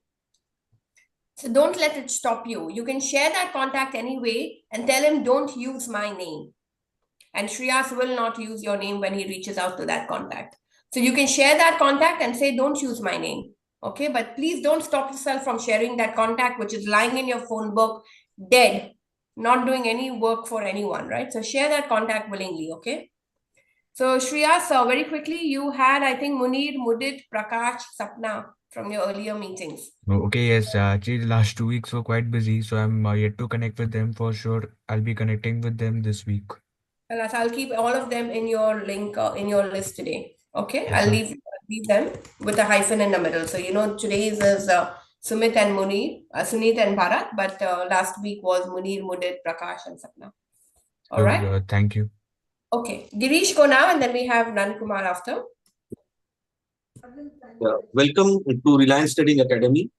So don't let it stop you. You can share that contact anyway and tell him, don't use my name. And Shreyas will not use your name when he reaches out to that contact. So you can share that contact and say, don't use my name. Okay, but please don't stop yourself from sharing that contact, which is lying in your phone book, dead, not doing any work for anyone, right? So share that contact willingly, okay? So Shreyas, very quickly, you had, I think, Munir, Mudit, Prakash, Sapna from your earlier meetings. Okay, yes, actually, the last 2 weeks were quite busy, so I'm yet to connect with them for sure. I'll be connecting with them this week. Well, I'll keep all of them in your link, in your list today. Okay, Yes, I'll sir. leave them with a hyphen in the middle. So, you know, today's is Sumit and Munir, Sunit and Bharat, but last week was Munir, Mudit, Prakash, and Sapna. All Sure, right. thank you. Okay, Girish, go now, and then we have Nan Kumar after. Welcome to Reliance Trading Academy,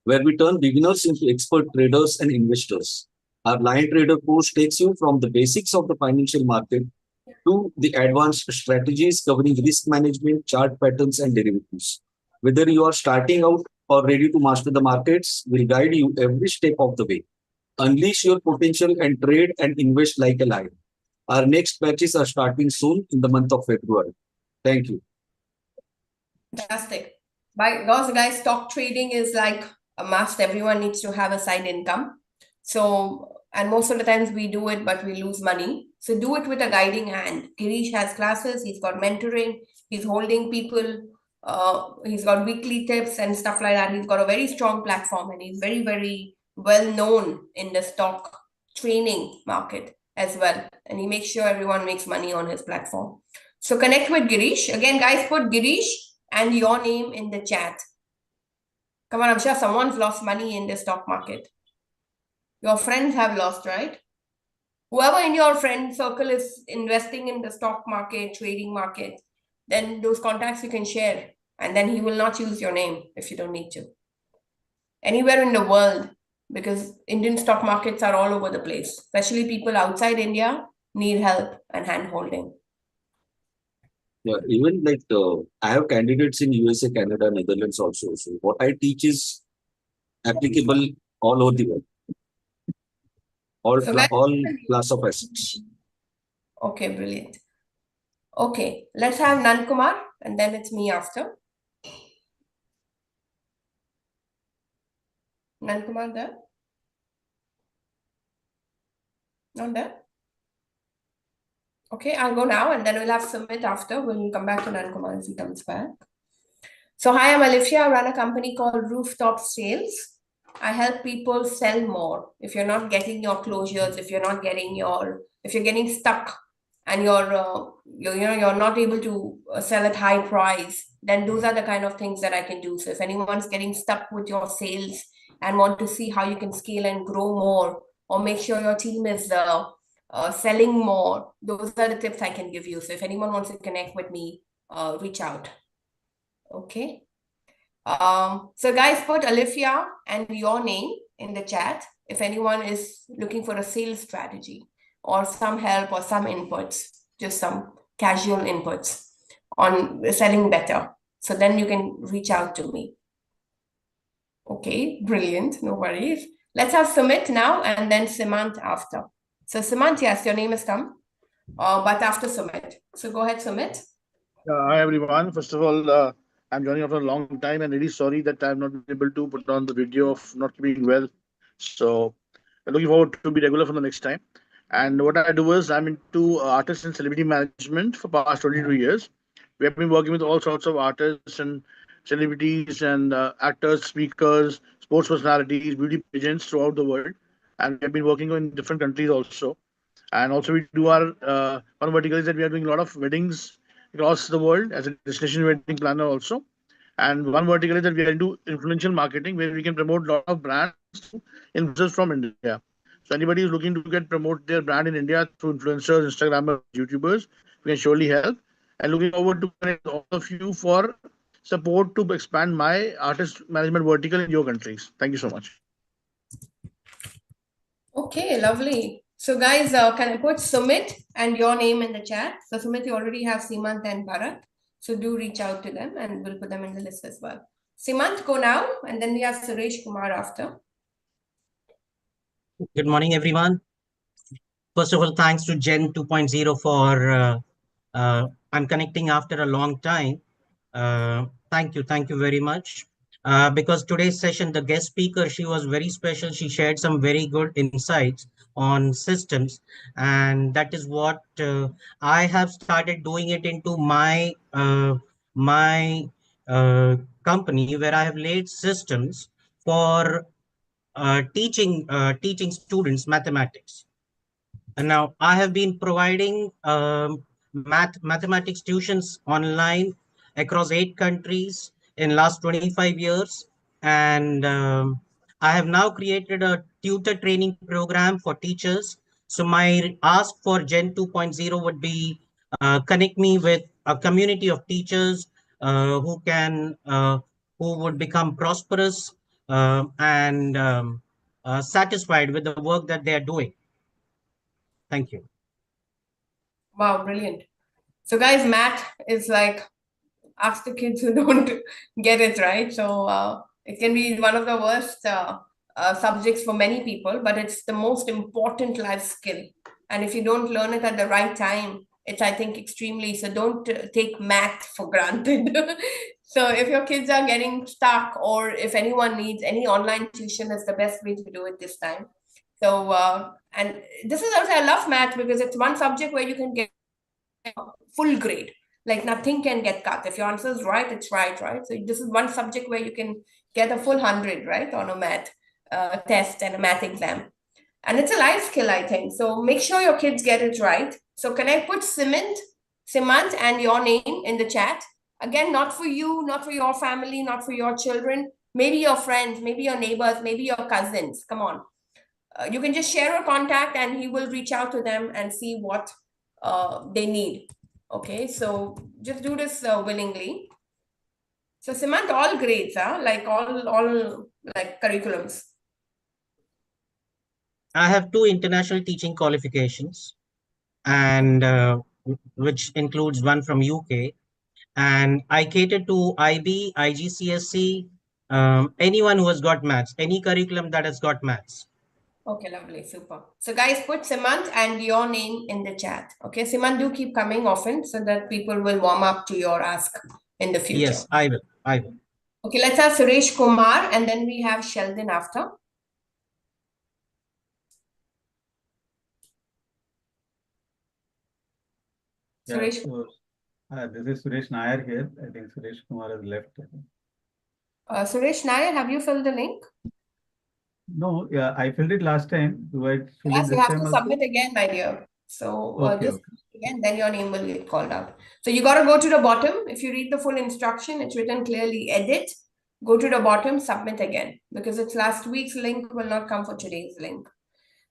where we turn beginners into expert traders and investors. Our Lion Trader course takes you from the basics of the financial market to the advanced strategies covering risk management, chart patterns, and derivatives. Whether you are starting out or ready to master the markets, we'll guide you every step of the way. Unleash your potential and trade and invest like a lion. Our next batches are starting soon in the month of February. Thank you. Fantastic. Because guys, stock trading is like a must. Everyone needs to have a side income. So, and most of the times we do it, but we lose money. So do it with a guiding hand. Girish has classes, he's got mentoring, he's holding people, he's got weekly tips and stuff like that. He's got a very strong platform and he's very, very well known in the stock training market as well. And he makes sure everyone makes money on his platform. So connect with Girish. Again, guys, put Girish and your name in the chat. Come on, I'm sure someone's lost money in the stock market. Your friends have lost, right? Whoever in your friend circle is investing in the stock market, trading market, then those contacts you can share. And then he will not use your name if you don't need to. Anywhere in the world, because Indian stock markets are all over the place, especially people outside India need help and hand holding. Yeah, even like I have candidates in USA, Canada, Netherlands also. So what I teach is applicable all over the world. All class of assets. Okay, brilliant. Okay, let's have Nan Kumar and then it's me after. Nan Kumar there? Not there? Okay, I'll go now and then we'll have Sumit after. We'll come back to Nan Kumar if he comes back. So hi, I'm Alifia. I run a company called Rooftop Sales. I help people sell more. If you're not getting your closures, if you're getting stuck and you're not able to sell at high price, then those are the kind of things that I can do. So if anyone's getting stuck with your sales and want to see how you can scale and grow more, or make sure your team is selling more, those are the tips I can give you. So if anyone wants to connect with me, reach out. Okay. So guys, put Alifia and your name in the chat if anyone is looking for a sales strategy or some help or some inputs, just some casual inputs on selling better. So then you can reach out to me. Okay, brilliant. No worries. Let's have Sumit now and then Simant after. So Simant, yes, your name has come, but after Sumit. So go ahead, Sumit. Hi, everyone. First of all, I'm joining after a long time and really sorry that I'm not able to put on the video of not keeping well. So I'm looking forward to be regular for the next time. And what I do is I'm into artist and celebrity management for past 22 years. We have been working with all sorts of artists and celebrities and actors, speakers, sports personalities, beauty pageants throughout the world. And we have been working in different countries also. And also we do our one vertical is that we are doing a lot of weddings across the world as a destination wedding planner also. And one vertical is that we are into influential marketing where we can promote a lot of brands to influencers from India. So anybody who's looking to get promote their brand in India through influencers, Instagrammers, YouTubers, we can surely help. And looking forward to connect with all of you for support to expand my artist management vertical in your countries. Thank you so much. Okay, lovely. So guys, can I put Sumit and your name in the chat? So Sumit, you already have Simant and Bharat. So do reach out to them and we'll put them in the list as well. Simant, go now, and then we have Suresh Kumar after. Good morning, everyone. First of all, thanks to Gen 2.0 for I'm connecting after a long time. Thank you very much. Because today's session, the guest speaker, she was very special. She shared some very good insights on systems, and that is what I have started doing it into my company, where I have laid systems for teaching students mathematics. And now I have been providing mathematics tuitions online across 8 countries in last 25 years. And I have now created a tutor training program for teachers. So my ask for Gen 2.0 would be connect me with a community of teachers who would become prosperous and satisfied with the work that they are doing. Thank you. Wow, brilliant. So guys, math is like, ask the kids who don't get it right. So it can be one of the worst subjects for many people, but it's the most important life skill. And if you don't learn it at the right time, it's, I think, extremely, so don't take math for granted. So if your kids are getting stuck, or if anyone needs any online tuition, is the best way to do it this time. So, and this is also, I love math because it's one subject where you can get full grade. Like nothing can get cut. If your answer is right, it's right, right? So this is one subject where you can get a full 100, right, on a math test and a math exam. And it's a life skill, I think. So make sure your kids get it right. So can I put Simant and your name in the chat? Again, not for you, not for your family, not for your children, maybe your friends, maybe your neighbors, maybe your cousins. Come on. You can just share a contact and he will reach out to them and see what they need. Okay, so just do this willingly. So Simant, all grades, like all like curriculums. I have 2 international teaching qualifications, and which includes one from UK. And I cater to IB, IGCSE, anyone who has got maths, any curriculum that has got maths. Okay, lovely, super. So guys, put Simant and your name in the chat. Okay, Simant, do keep coming often so that people will warm up to your ask in the future. Yes, I will. Okay, let's have Suresh Kumar and then we have Sheldon after. Yeah, Suresh. so this is Suresh Nair here. I think Suresh Kumar has left. Suresh Nair, have you filled the link? No, yeah, I filled it last time. Do I fill it Yes, you this have time to also? submit again, my dear. So Okay, just okay. again, then your name will get called out. So you got to go to the bottom. If you read the full instruction, it's written clearly, edit, go to the bottom, submit again, because it's last week's link will not come for today's link.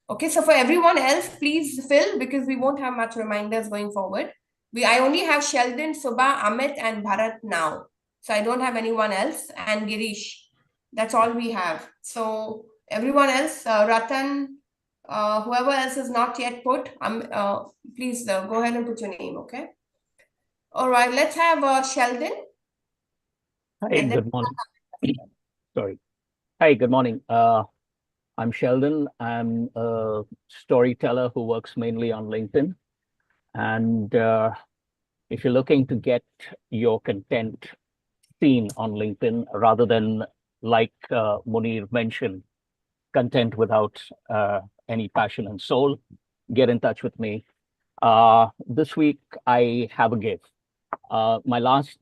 Okay, so for everyone else, please fill because we won't have much reminders going forward. I only have Sheldon, Subha, Amit, and Bharat now. So I don't have anyone else, and Girish. That's all we have. So everyone else, Ratan, whoever else is not yet put, please go ahead and put your name, okay? All right, let's have Sheldon. Hi, good morning. Sorry. Hi, good morning. I'm Sheldon. I'm a storyteller who works mainly on LinkedIn. And if you're looking to get your content seen on LinkedIn, rather than, like Munir mentioned, content without any passion and soul, get in touch with me. This week, I have a gift. My last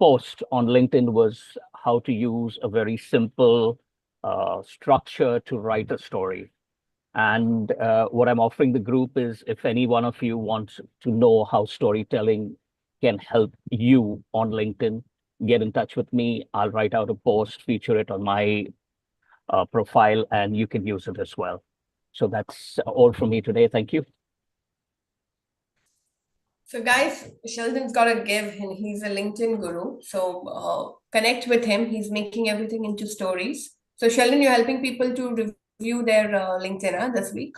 post on LinkedIn was how to use a very simple structure to write a story. And what I'm offering the group is if any one of you wants to know how storytelling can help you on LinkedIn, get in touch with me. I'll write out a post, feature it on my profile, and you can use it as well. So that's all from me today. Thank you. So guys, Sheldon's got a give and he's a LinkedIn guru. So connect with him. He's making everything into stories. So Sheldon, you're helping people to review their LinkedIn this week.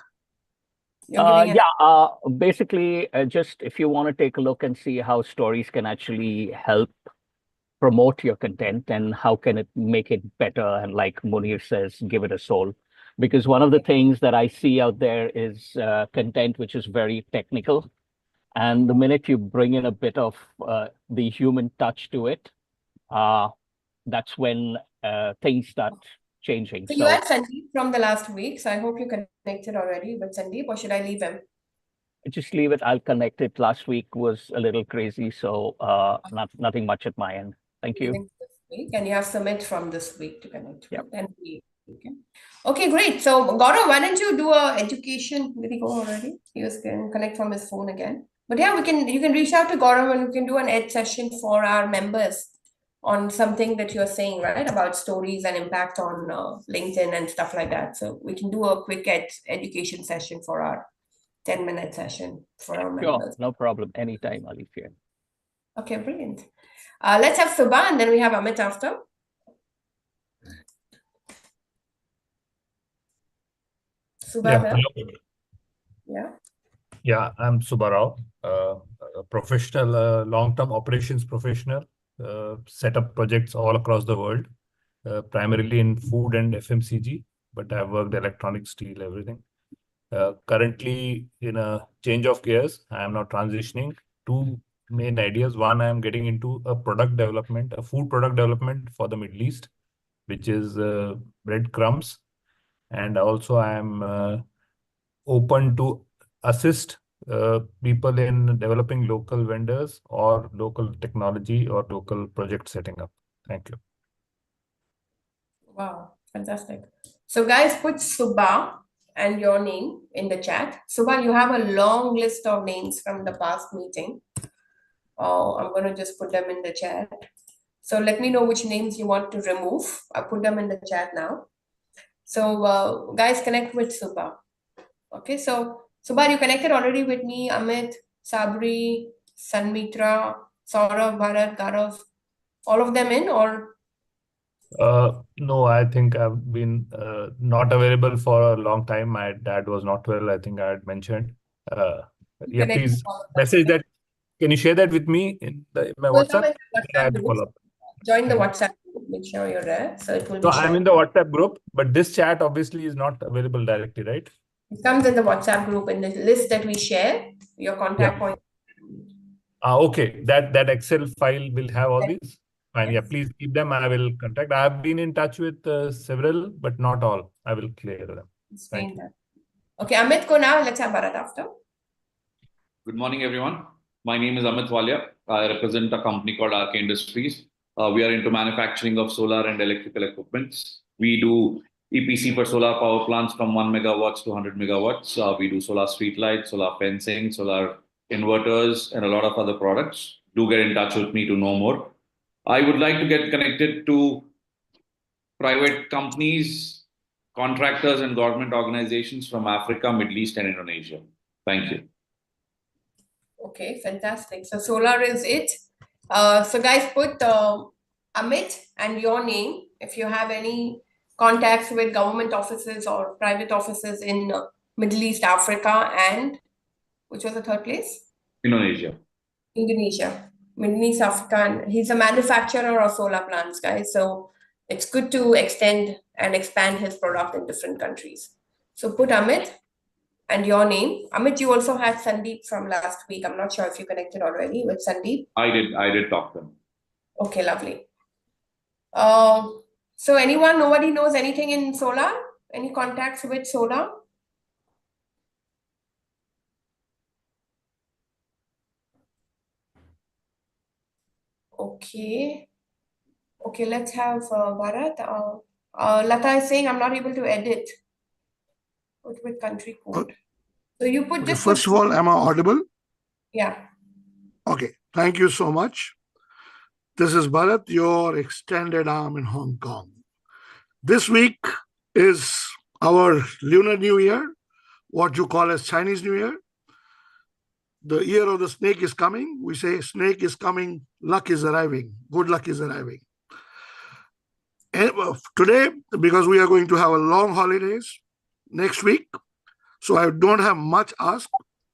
Basically, just if you want to take a look and see how stories can actually help promote your content and how can it make it better, and like Munir says, give it a soul. Because one of the things that I see out there is content which is very technical. And the minute you bring in a bit of the human touch to it, that's when things start changing. So you had Sandeep from the last week. So I hope you connected already with Sandeep, or should I leave him? Just leave it. I'll connect it. Last week was a little crazy, so nothing much at my end. Thank you. This week, and you have Sumit from this week to connect with. Okay, great. So Gaurav, why don't you do a education? Did he go already? He was going to connect from his phone again. But yeah, you can reach out to Gaurav and we can do an ed session for our members on something that you're saying, right? About stories and impact on LinkedIn and stuff like that. So we can do a quick education session for our 10-minute session for our members. Sure, no problem. Anytime, I'll leave here. Okay, brilliant. Let's have Subha and then we have Amit after. Subha, Yeah, I'm Subha Rao, a professional, long-term operations professional, set up projects all across the world, primarily in food and FMCG, but I've worked electronic, steel, everything. Currently in a change of gears, I am now transitioning two main ideas. One, I am getting into a product development, a food product development for the Middle East, which is breadcrumbs. And also I am open to assist people in developing local vendors or local technology or local project setting up. Thank you. Wow, fantastic. So guys, put Subha and your name in the chat. Subha, you have a long list of names from the past meeting. I'm going to just put them in the chat. So let me know which names you want to remove. I'll put them in the chat now. So guys, connect with Subha. Okay, so Subha, you connected already with me, Amit, Sabri, Sanmitra, Saurav, Bharat, Gaurav, all of them in, or? No, I think I've been not available for a long time. My dad was not well, I think I had mentioned. Yeah, please message that. Can you share that with me in my WhatsApp? I have to follow up. Join the WhatsApp group, make sure you're there. So it will be I'm in the WhatsApp group, but this chat obviously is not available directly, right? It comes in the WhatsApp group in the list that we share, your contact point. Okay, that Excel file will have all these. Fine, yeah, please keep them. I will contact. I have been in touch with several, but not all. I will clear them. Thank you. Okay, Amit, go now. Let's have Bharat after. Good morning, everyone. My name is Amit Walia. I represent a company called Arc Industries. We are into manufacturing of solar and electrical equipments. We do EPC for solar power plants from 1 megawatts to 100 megawatts. We do solar street lights, solar fencing, solar inverters, and a lot of other products. Do get in touch with me to know more. I would like to get connected to private companies, contractors, and government organizations from Africa, Middle East, and Indonesia. Thank you. Okay, fantastic. So solar is it. So guys, put Amit and your name if you have any contacts with government offices or private offices in Middle East, Africa, and which was the third place? Indonesia. Middle East, Africa, and he's a manufacturer of solar plants, guys. So it's good to extend and expand his product in different countries. So put Amit and your name. Amit, you also had Sandeep from last week. I'm not sure if you connected already with Sandeep. I did talk to him. Okay, lovely. So nobody knows anything in solar? Any contacts with solar? Okay. Okay, let's have Bharat. Lata is saying I'm not able to edit. Put with country code. So you put Okay, just first put, of all, am I audible? yeah. Okay, thank you so much. This is Bharat, your extended arm in Hong Kong. This week is our Lunar New Year, what you call as Chinese New Year. The year of the snake is coming. We say snake is coming, luck is arriving, good luck is arriving. And today, because we are going to have a long holidays next week, so I don't have much ask,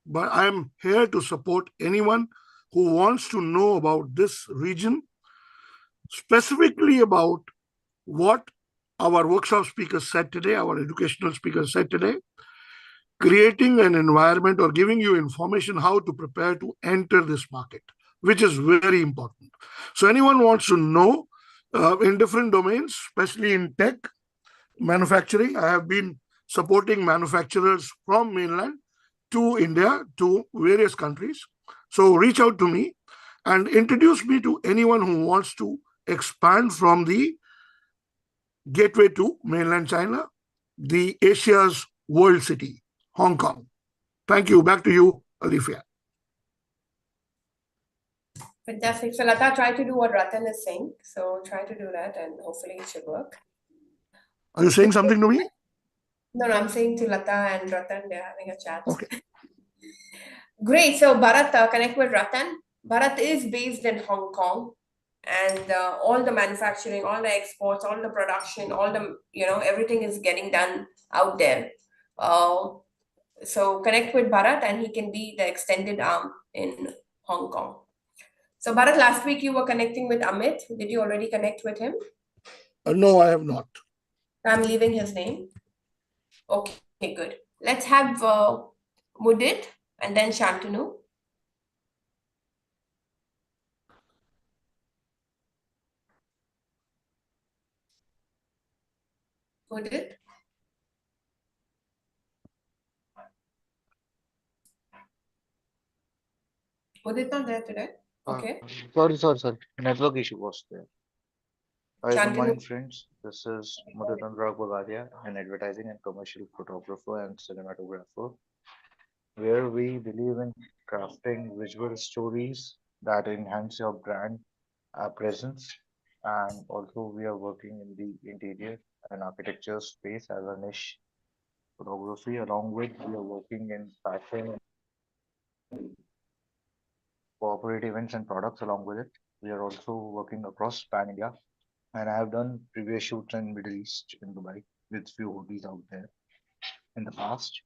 but I am here to support anyone who wants to know about this region, specifically about what our workshop speakers said today, our educational speakers said today, creating an environment or giving you information how to prepare to enter this market, which is very important. So anyone wants to know in different domains, especially in tech, manufacturing, I have been supporting manufacturers from mainland to India, to various countries. So reach out to me and introduce me to anyone who wants to expand from the gateway to mainland China, the Asia's world city, Hong Kong. Thank you. Back to you, Alifia. Fantastic. So Lata, try to do what Ratan is saying. So try to do that and hopefully it should work. Are you saying something to me? No, I'm saying to Lata and Ratan, they're having a chat. Okay. Great. So Bharat, connect with Ratan. Bharat is based in Hong Kong, and all the manufacturing, all the exports, all the production, all the, everything is getting done out there. So connect with Bharat and he can be the extended arm in Hong Kong. So Bharat, last week you were connecting with Amit. Did you already connect with him? No, I have not. I'm leaving his name. Okay, good. Let's have Mudit and then Shantanu. Mudit? Mudit not there today? Okay. Sorry. Network issue was there. Hi, good Shantanu. morning, friends. This is Madhuran Bagadia, an advertising and commercial photographer and cinematographer, where we believe in crafting visual stories that enhance your brand presence. And also, we are working in the interior and architecture space as a niche photography. Along with, we are working in fashion, corporate events, and products. Along with it, we are also working across pan India. And I have done previous shoots in Middle East in Dubai with few hotels out there in the past.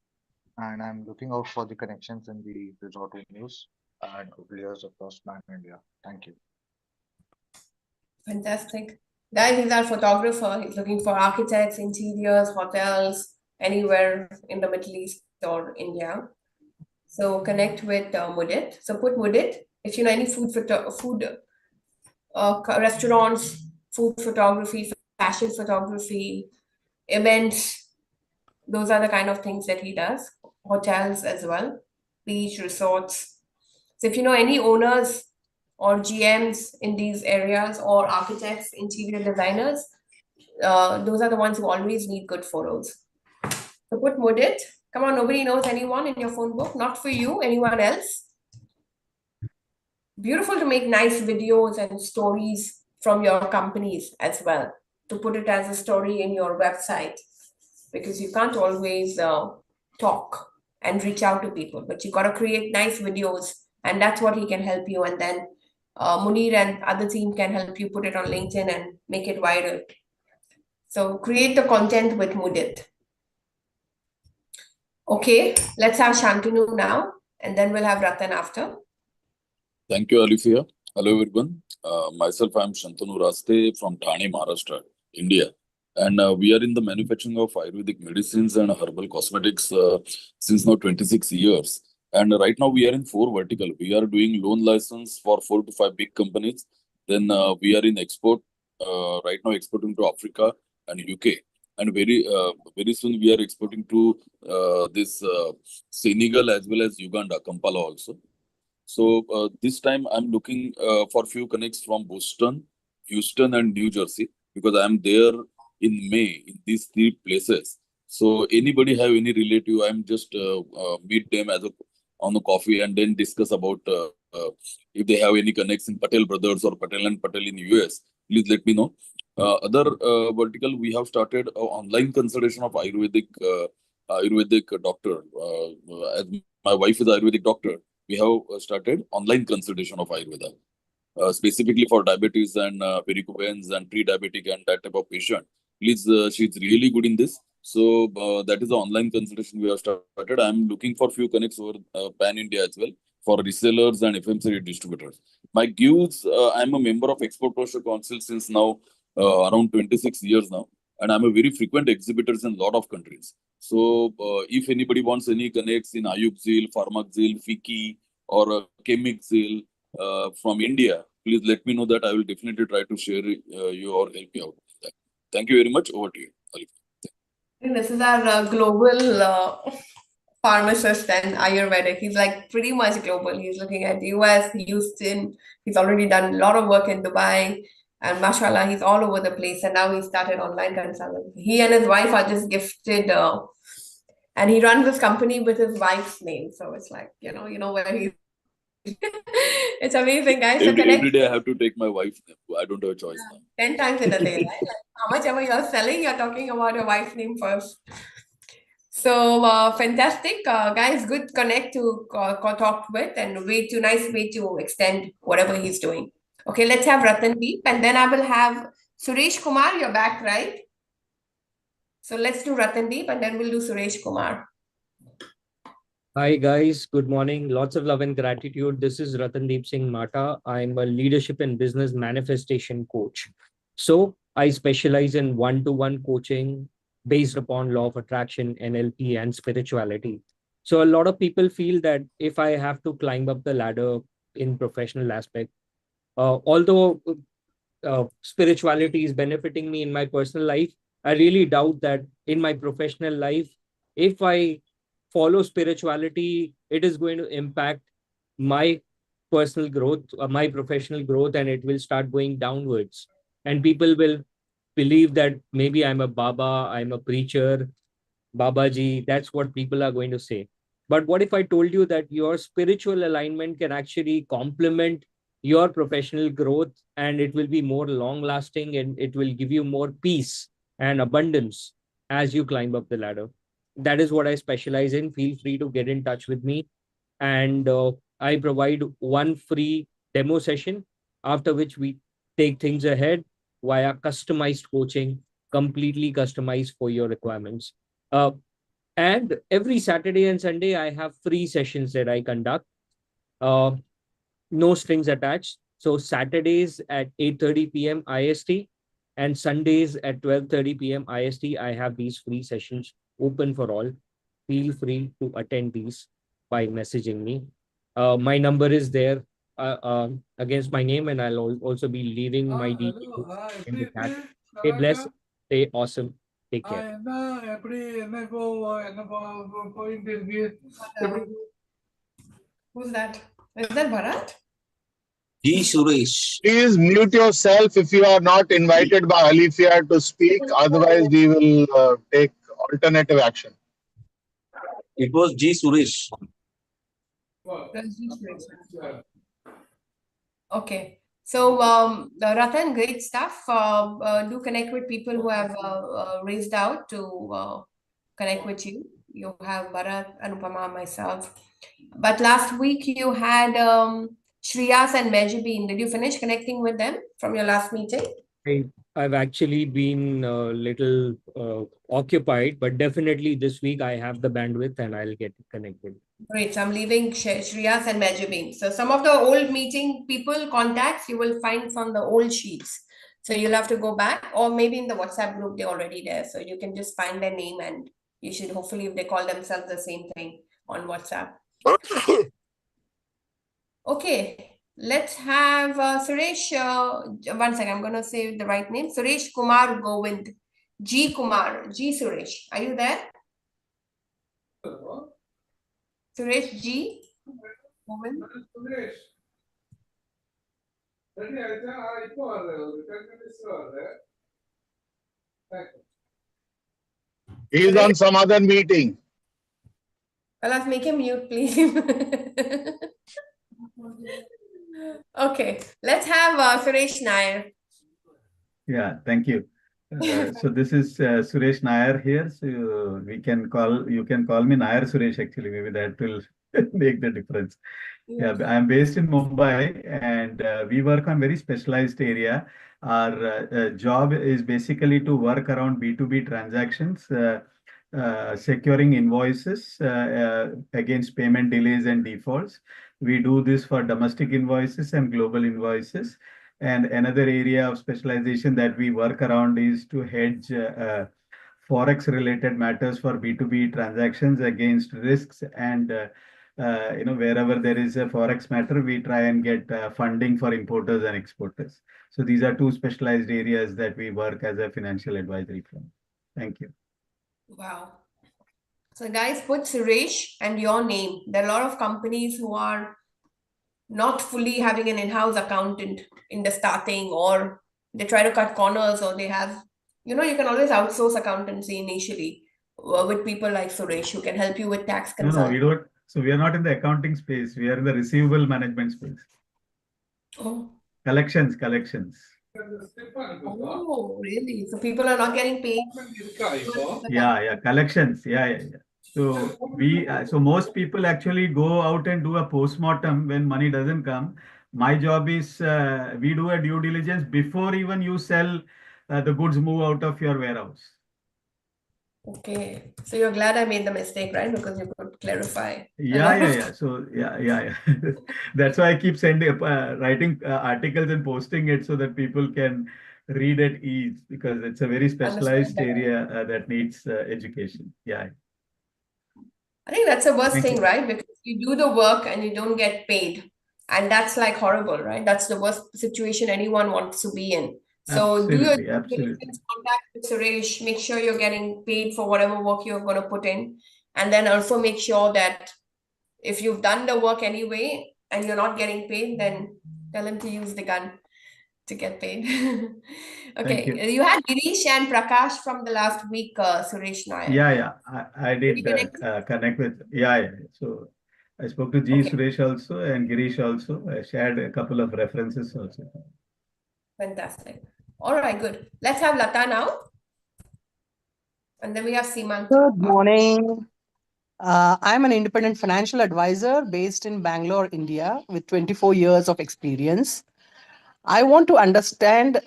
And I'm looking out for the connections in the resort venues and hoteliers across pan India. Thank you. Fantastic. Guys, he's our photographer. He's looking for architects, interiors, hotels, anywhere in the Middle East or India. So connect with Mudit. So put Mudit. If you know any restaurants, food photography, fashion photography, events, those are the kind of things that he does. Hotels as well, beach resorts. So if you know any owners or GMs in these areas or architects, interior designers, those are the ones who always need good photos. So put Mudit. Come on, nobody knows anyone in your phone book. Not for you, anyone else. Beautiful to make nice videos and stories from your companies as well, to put it as a story in your website, because you can't always talk and reach out to people, but you got to create nice videos, and that's what he can help you. And then Munir and other team can help you put it on LinkedIn and make it viral. So create the content with Mudit. Okay, let's have Shantanu now, and then we'll have Ratan after. Thank you, Alifia. Hello, everyone. Myself, I'm Shantanu Raste from Thane, Maharashtra, India. And we are in the manufacturing of Ayurvedic medicines and herbal cosmetics since now 26 years. And right now we are in 4 vertical. We are doing loan license for 4 to 5 big companies. Then we are in export, right now exporting to Africa and UK. And very soon we are exporting to this Senegal as well as Uganda, Kampala also. So this time I'm looking for few connects from Boston, Houston, and New Jersey because I'm there in May in these three places. So anybody have any relative, I'm just meet them as a on a coffee and then discuss about if they have any connects in Patel Brothers or Patel and Patel in US. Please let me know. Other vertical, we have started online consultation of Ayurvedic doctor. As my wife is Ayurvedic doctor, we have started online consultation of Ayurveda, specifically for diabetes and varicose and pre-diabetic and that type of patient. Please, she's really good in this. So that is the online consultation we have started. I'm looking for few connects over pan India as well for resellers and FMCG distributors. My gives, I'm a member of Export Brochure Council since now around 26 years now, and I'm a very frequent exhibitors in a lot of countries. So if anybody wants any connects in Ayuxil, Pharmaxil, Fiki, or Chemixil from India, please let me know that I will definitely try to share you or help you out with that. Thank you very much. Over to you, Alif. This is our global pharmacist and Ayurvedic. He's like pretty much global. He's looking at US, Houston. He's already done a lot of work in Dubai. And mashallah, he's all over the place. And now he started online consulting. He and his wife are just gifted. And he runs this company with his wife's name. So it's like, you know where he's. It's amazing, guys. So Every day I have to take my wife. I don't have a choice now. 10 times in a day, right? Like how much ever you're selling, you're talking about your wife's name first. So fantastic, guys. Good connect to talk with, and nice way to extend whatever he's doing. Okay, let's have Ratandeep, and then I will have Suresh Kumar. You're back, right? So let's do Ratandeep, and then we'll do Suresh Kumar. Hi guys, good morning. Lots of love and gratitude. This is Ratandeep Singh Mata. I'm a leadership and business manifestation coach. So I specialize in one-to-one coaching based upon law of attraction, NLP, and spirituality. So a lot of people feel that if I have to climb up the ladder in professional aspect, although spirituality is benefiting me in my personal life, I really doubt that in my professional life, if I follow spirituality, it is going to impact my personal growth, my professional growth, and it will start going downwards. And people will believe that maybe I'm a Baba, I'm a preacher, Babaji. That's what people are going to say. But what if I told you that your spiritual alignment can actually complement your professional growth, and it will be more long lasting, and it will give you more peace and abundance as you climb up the ladder? That is what I specialize in. Feel free to get in touch with me. And I provide one free demo session, after which we take things ahead via customized coaching, completely customized for your requirements. And every Saturday and Sunday, I have free sessions that I conduct. No strings attached. So Saturdays at 8:30 p.m. IST and Sundays at 12:30 p.m. IST, I have these free sessions open for all. Feel free to attend these by messaging me. My number is there against my name, and I'll also be leaving my details in the chat. Stay blessed, stay awesome, take care. Who's that? Is that Bharat? G. Suresh. Please mute yourself if you are not invited by Alifia to speak. Otherwise, we will take alternative action. It was G. Suresh. Okay. So, Ratan, great stuff. Do connect with people who have raised out to connect with you. You have Bharat, Anupama, myself. But last week you had Shreyas and Mejibeen. Did you finish connecting with them from your last meeting? I've actually been a little occupied, but definitely this week I have the bandwidth and I'll get connected. Great. So I'm leaving Shreyas and Mejibeen. So some of the old meeting people contacts you will find from the old sheets. So you'll have to go back, or maybe in the WhatsApp group, they're already there. So you can just find their name, and you should hopefully, if they call themselves the same thing, on WhatsApp. Okay, let's have Suresh. 1 second, I'm going to say the right name. Suresh Kumar Govind. G. Kumar. G. Suresh. Are you there? Suresh G. Woman. He is on some other meeting. Well, let's make him mute, please. Okay, let's have Suresh Nair. Yeah, thank you. So this is Suresh Nair here. So you can call me Nair Suresh actually. Maybe that will make the difference. Yeah, I'm based in Mumbai and we work on very specialized area. Our job is basically to work around B2B transactions, securing invoices against payment delays and defaults. We do this for domestic invoices and global invoices. And another area of specialization that we work around is to hedge forex related matters for B2B transactions against risks and wherever there is a forex matter, we try and get funding for importers and exporters. So these are two specialized areas that we work as a financial advisory firm. Thank you. Wow. So guys, put Suresh and your name. There are a lot of companies who are not fully having an in-house accountant in the starting, or they try to cut corners, or they have, you can always outsource accountancy initially with people like Suresh who can help you with tax No, we consulting. don't. So we are not in the accounting space. We are in the receivable management space. Oh. Collections. Oh, really? So people are not getting paid? Yeah, collections. Yeah. So most people actually go out and do a postmortem when money doesn't come. My job is we do a due diligence before even you sell the goods move out of your warehouse. Okay. So you're glad I made the mistake, right? Because you could clarify. Yeah. So yeah. That's why I keep sending, writing articles and posting it so that people can read at ease, because it's a very specialized area that needs education. Yeah. I think that's the worst Thank thing, you. right? Because you do the work and you don't get paid. And that's like horrible, right? That's the worst situation anyone wants to be in. So do your due diligence, contact with Suresh, make sure you're getting paid for whatever work you're going to put in. And then also make sure that if you've done the work anyway and you're not getting paid, then tell him to use the gun to get paid. Okay, you had Girish and Prakash from the last week, Suresh Nair. Yeah. I did connect with. Yeah. So I spoke to G. Suresh also and Girish also. I shared a couple of references also. Fantastic. All right, good. Let's have Lata now. And then we have Seemant. Good morning. I'm an independent financial advisor based in Bangalore, India, with 24 years of experience. I want to understand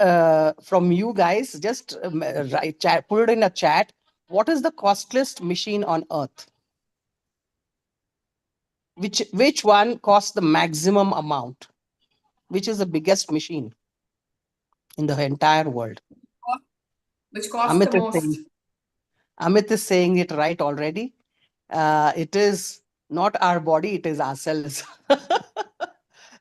from you guys, just put it in a chat, what is the costliest machine on earth? Which one costs the maximum amount? Which is the biggest machine in the entire world? Which costs the most? Amit is saying it right already. It is not our body, it is ourselves.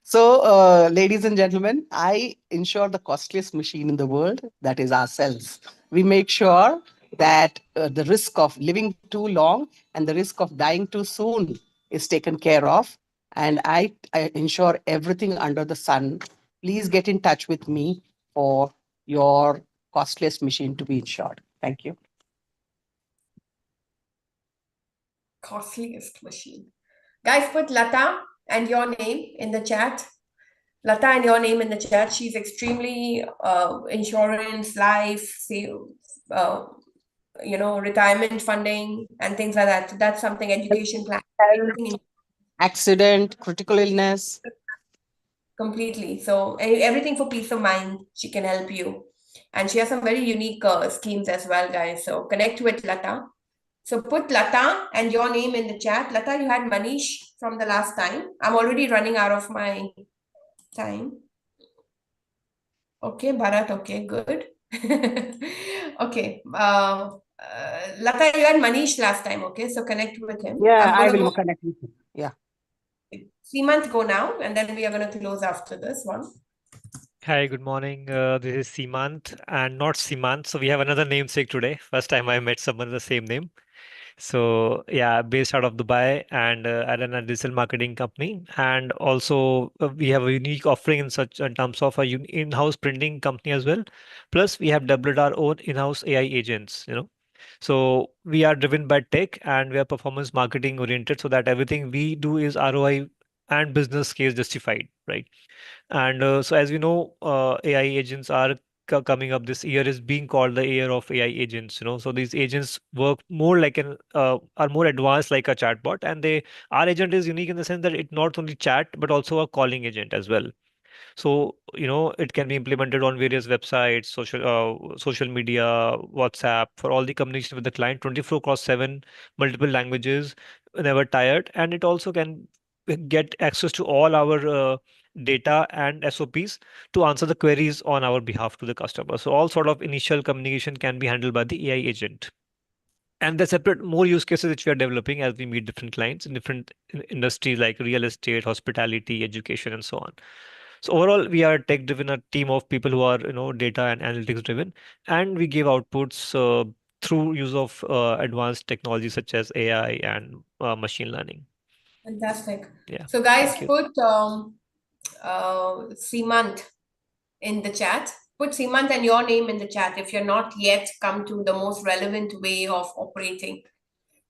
So, ladies and gentlemen, I insure the costliest machine in the world, that is ourselves. We make sure that the risk of living too long and the risk of dying too soon is taken care of. And I insure everything under the sun. Please get in touch with me for your costliest machine to be insured. Thank you. Costliest machine. Guys, put Lata and your name in the chat. Lata and your name in the chat. She's extremely insurance, life, retirement funding and things like that. That's something, education plan. Accident, critical illness. Completely. So everything for peace of mind, she can help you. And she has some very unique schemes as well, guys. So connect with Lata. So put Lata and your name in the chat. Lata, you had Manish from the last time. I'm already running out of my time. Okay, Bharat, okay, good. Okay. Lata, you had Manish last time, okay? So connect with him. Yeah, I will connect with him. Yeah. Seemant, go now, and then we are going to close after this one. Hi, good morning. This is Seemant and not Seemant. So we have another namesake today. First time I met someone with the same name. So yeah, based out of Dubai, and I run a digital marketing company, and also we have a unique offering in terms of a in-house printing company as well. Plus, we have developed our own in-house AI agents. So we are driven by tech, and we are performance marketing oriented, so that everything we do is ROI and business case justified, right? And so, as we know, AI agents are coming up. This year is being called the year of AI agents. So these agents work more like are more advanced like a chatbot, and our agent is unique in the sense that it not only chat but also a calling agent as well. So, it can be implemented on various websites, social media, WhatsApp, for all the communication with the client, 24/7, multiple languages, never tired. And it also can get access to all our data and SOPs to answer the queries on our behalf to the customer. So all sort of initial communication can be handled by the AI agent. And the separate more use cases which we are developing as we meet different clients in different industries like real estate, hospitality, education, and so on. So overall, we are tech driven, a team of people who are data and analytics driven, and we give outputs through use of advanced technology such as AI and machine learning. Fantastic. Yeah. So guys, Thank you. put Simant in the chat. Put Simant and your name in the chat if you're not yet come to the most relevant way of operating.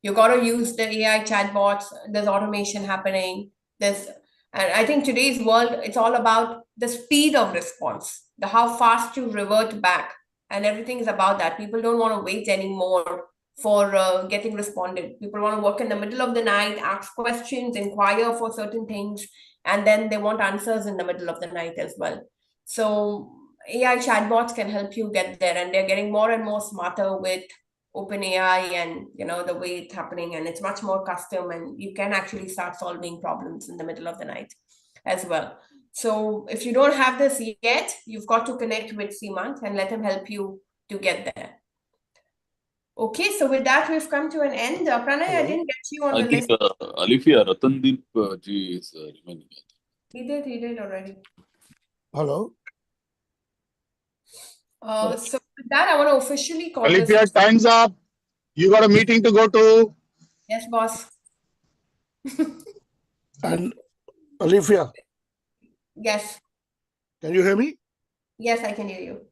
You got to use the AI chatbots. There's automation happening. And I think today's world, it's all about the speed of response, the how fast you revert back, and everything is about that. People don't want to wait anymore for getting responded. People want to work in the middle of the night, ask questions, inquire for certain things, and then they want answers in the middle of the night as well. So AI chatbots can help you get there, and they're getting more and more smarter with OpenAI and the way it's happening, and it's much more custom, and you can actually start solving problems in the middle of the night as well. So if you don't have this yet, you've got to connect with Simant and let him help you to get there. Okay, so with that, we've come to an end. Pranay, I didn't get you on the list. Alifia, Ratandeep ji is remaining. He did already. Hello. So with that, I want to officially call Alifia, this. time's up. You got a meeting to go to. Yes, boss. And Alifia, Yes. can you hear me? Yes, I can hear you.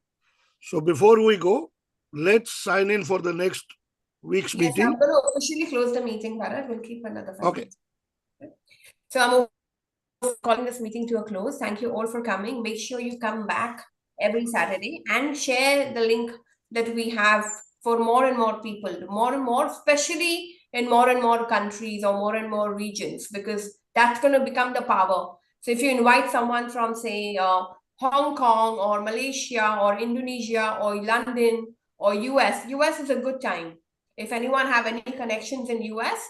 So before we go, let's sign in for the next week's Yes, meeting. I'm going to officially close the meeting, Bharat. We'll keep another 5 Okay. minutes. So I'm calling this meeting to a close. Thank you all for coming. Make sure you come back every Saturday and share the link that we have for more and more people, more and more, especially in more and more countries or more and more regions, because that's going to become the power. So if you invite someone from, say, Hong Kong or Malaysia or Indonesia or London or US is a good time. If anyone have any connections in US,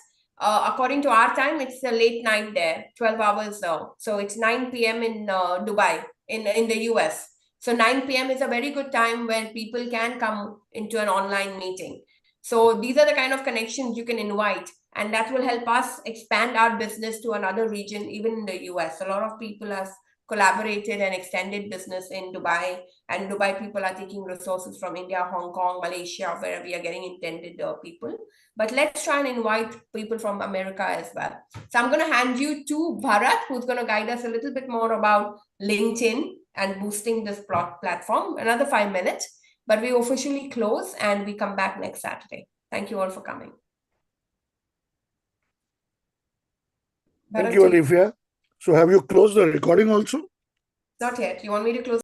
according to our time, it's a late night there, 12 hours. So it's 9 p.m. in Dubai, in the US. So 9 p.m. is a very good time where people can come into an online meeting. So these are the kind of connections you can invite, and that will help us expand our business to another region, even in the US. A lot of people have collaborated and extended business in Dubai, and Dubai people are taking resources from India, Hong Kong, Malaysia, where we are getting intended people. But let's try and invite people from America as well. So I'm going to hand you to Bharat, who's going to guide us a little bit more about LinkedIn and boosting this platform. Another 5 minutes, but we officially close and we come back next Saturday. Thank you all for coming. Thank you, Alifia. So have you closed the recording also? Not yet. You want me to close?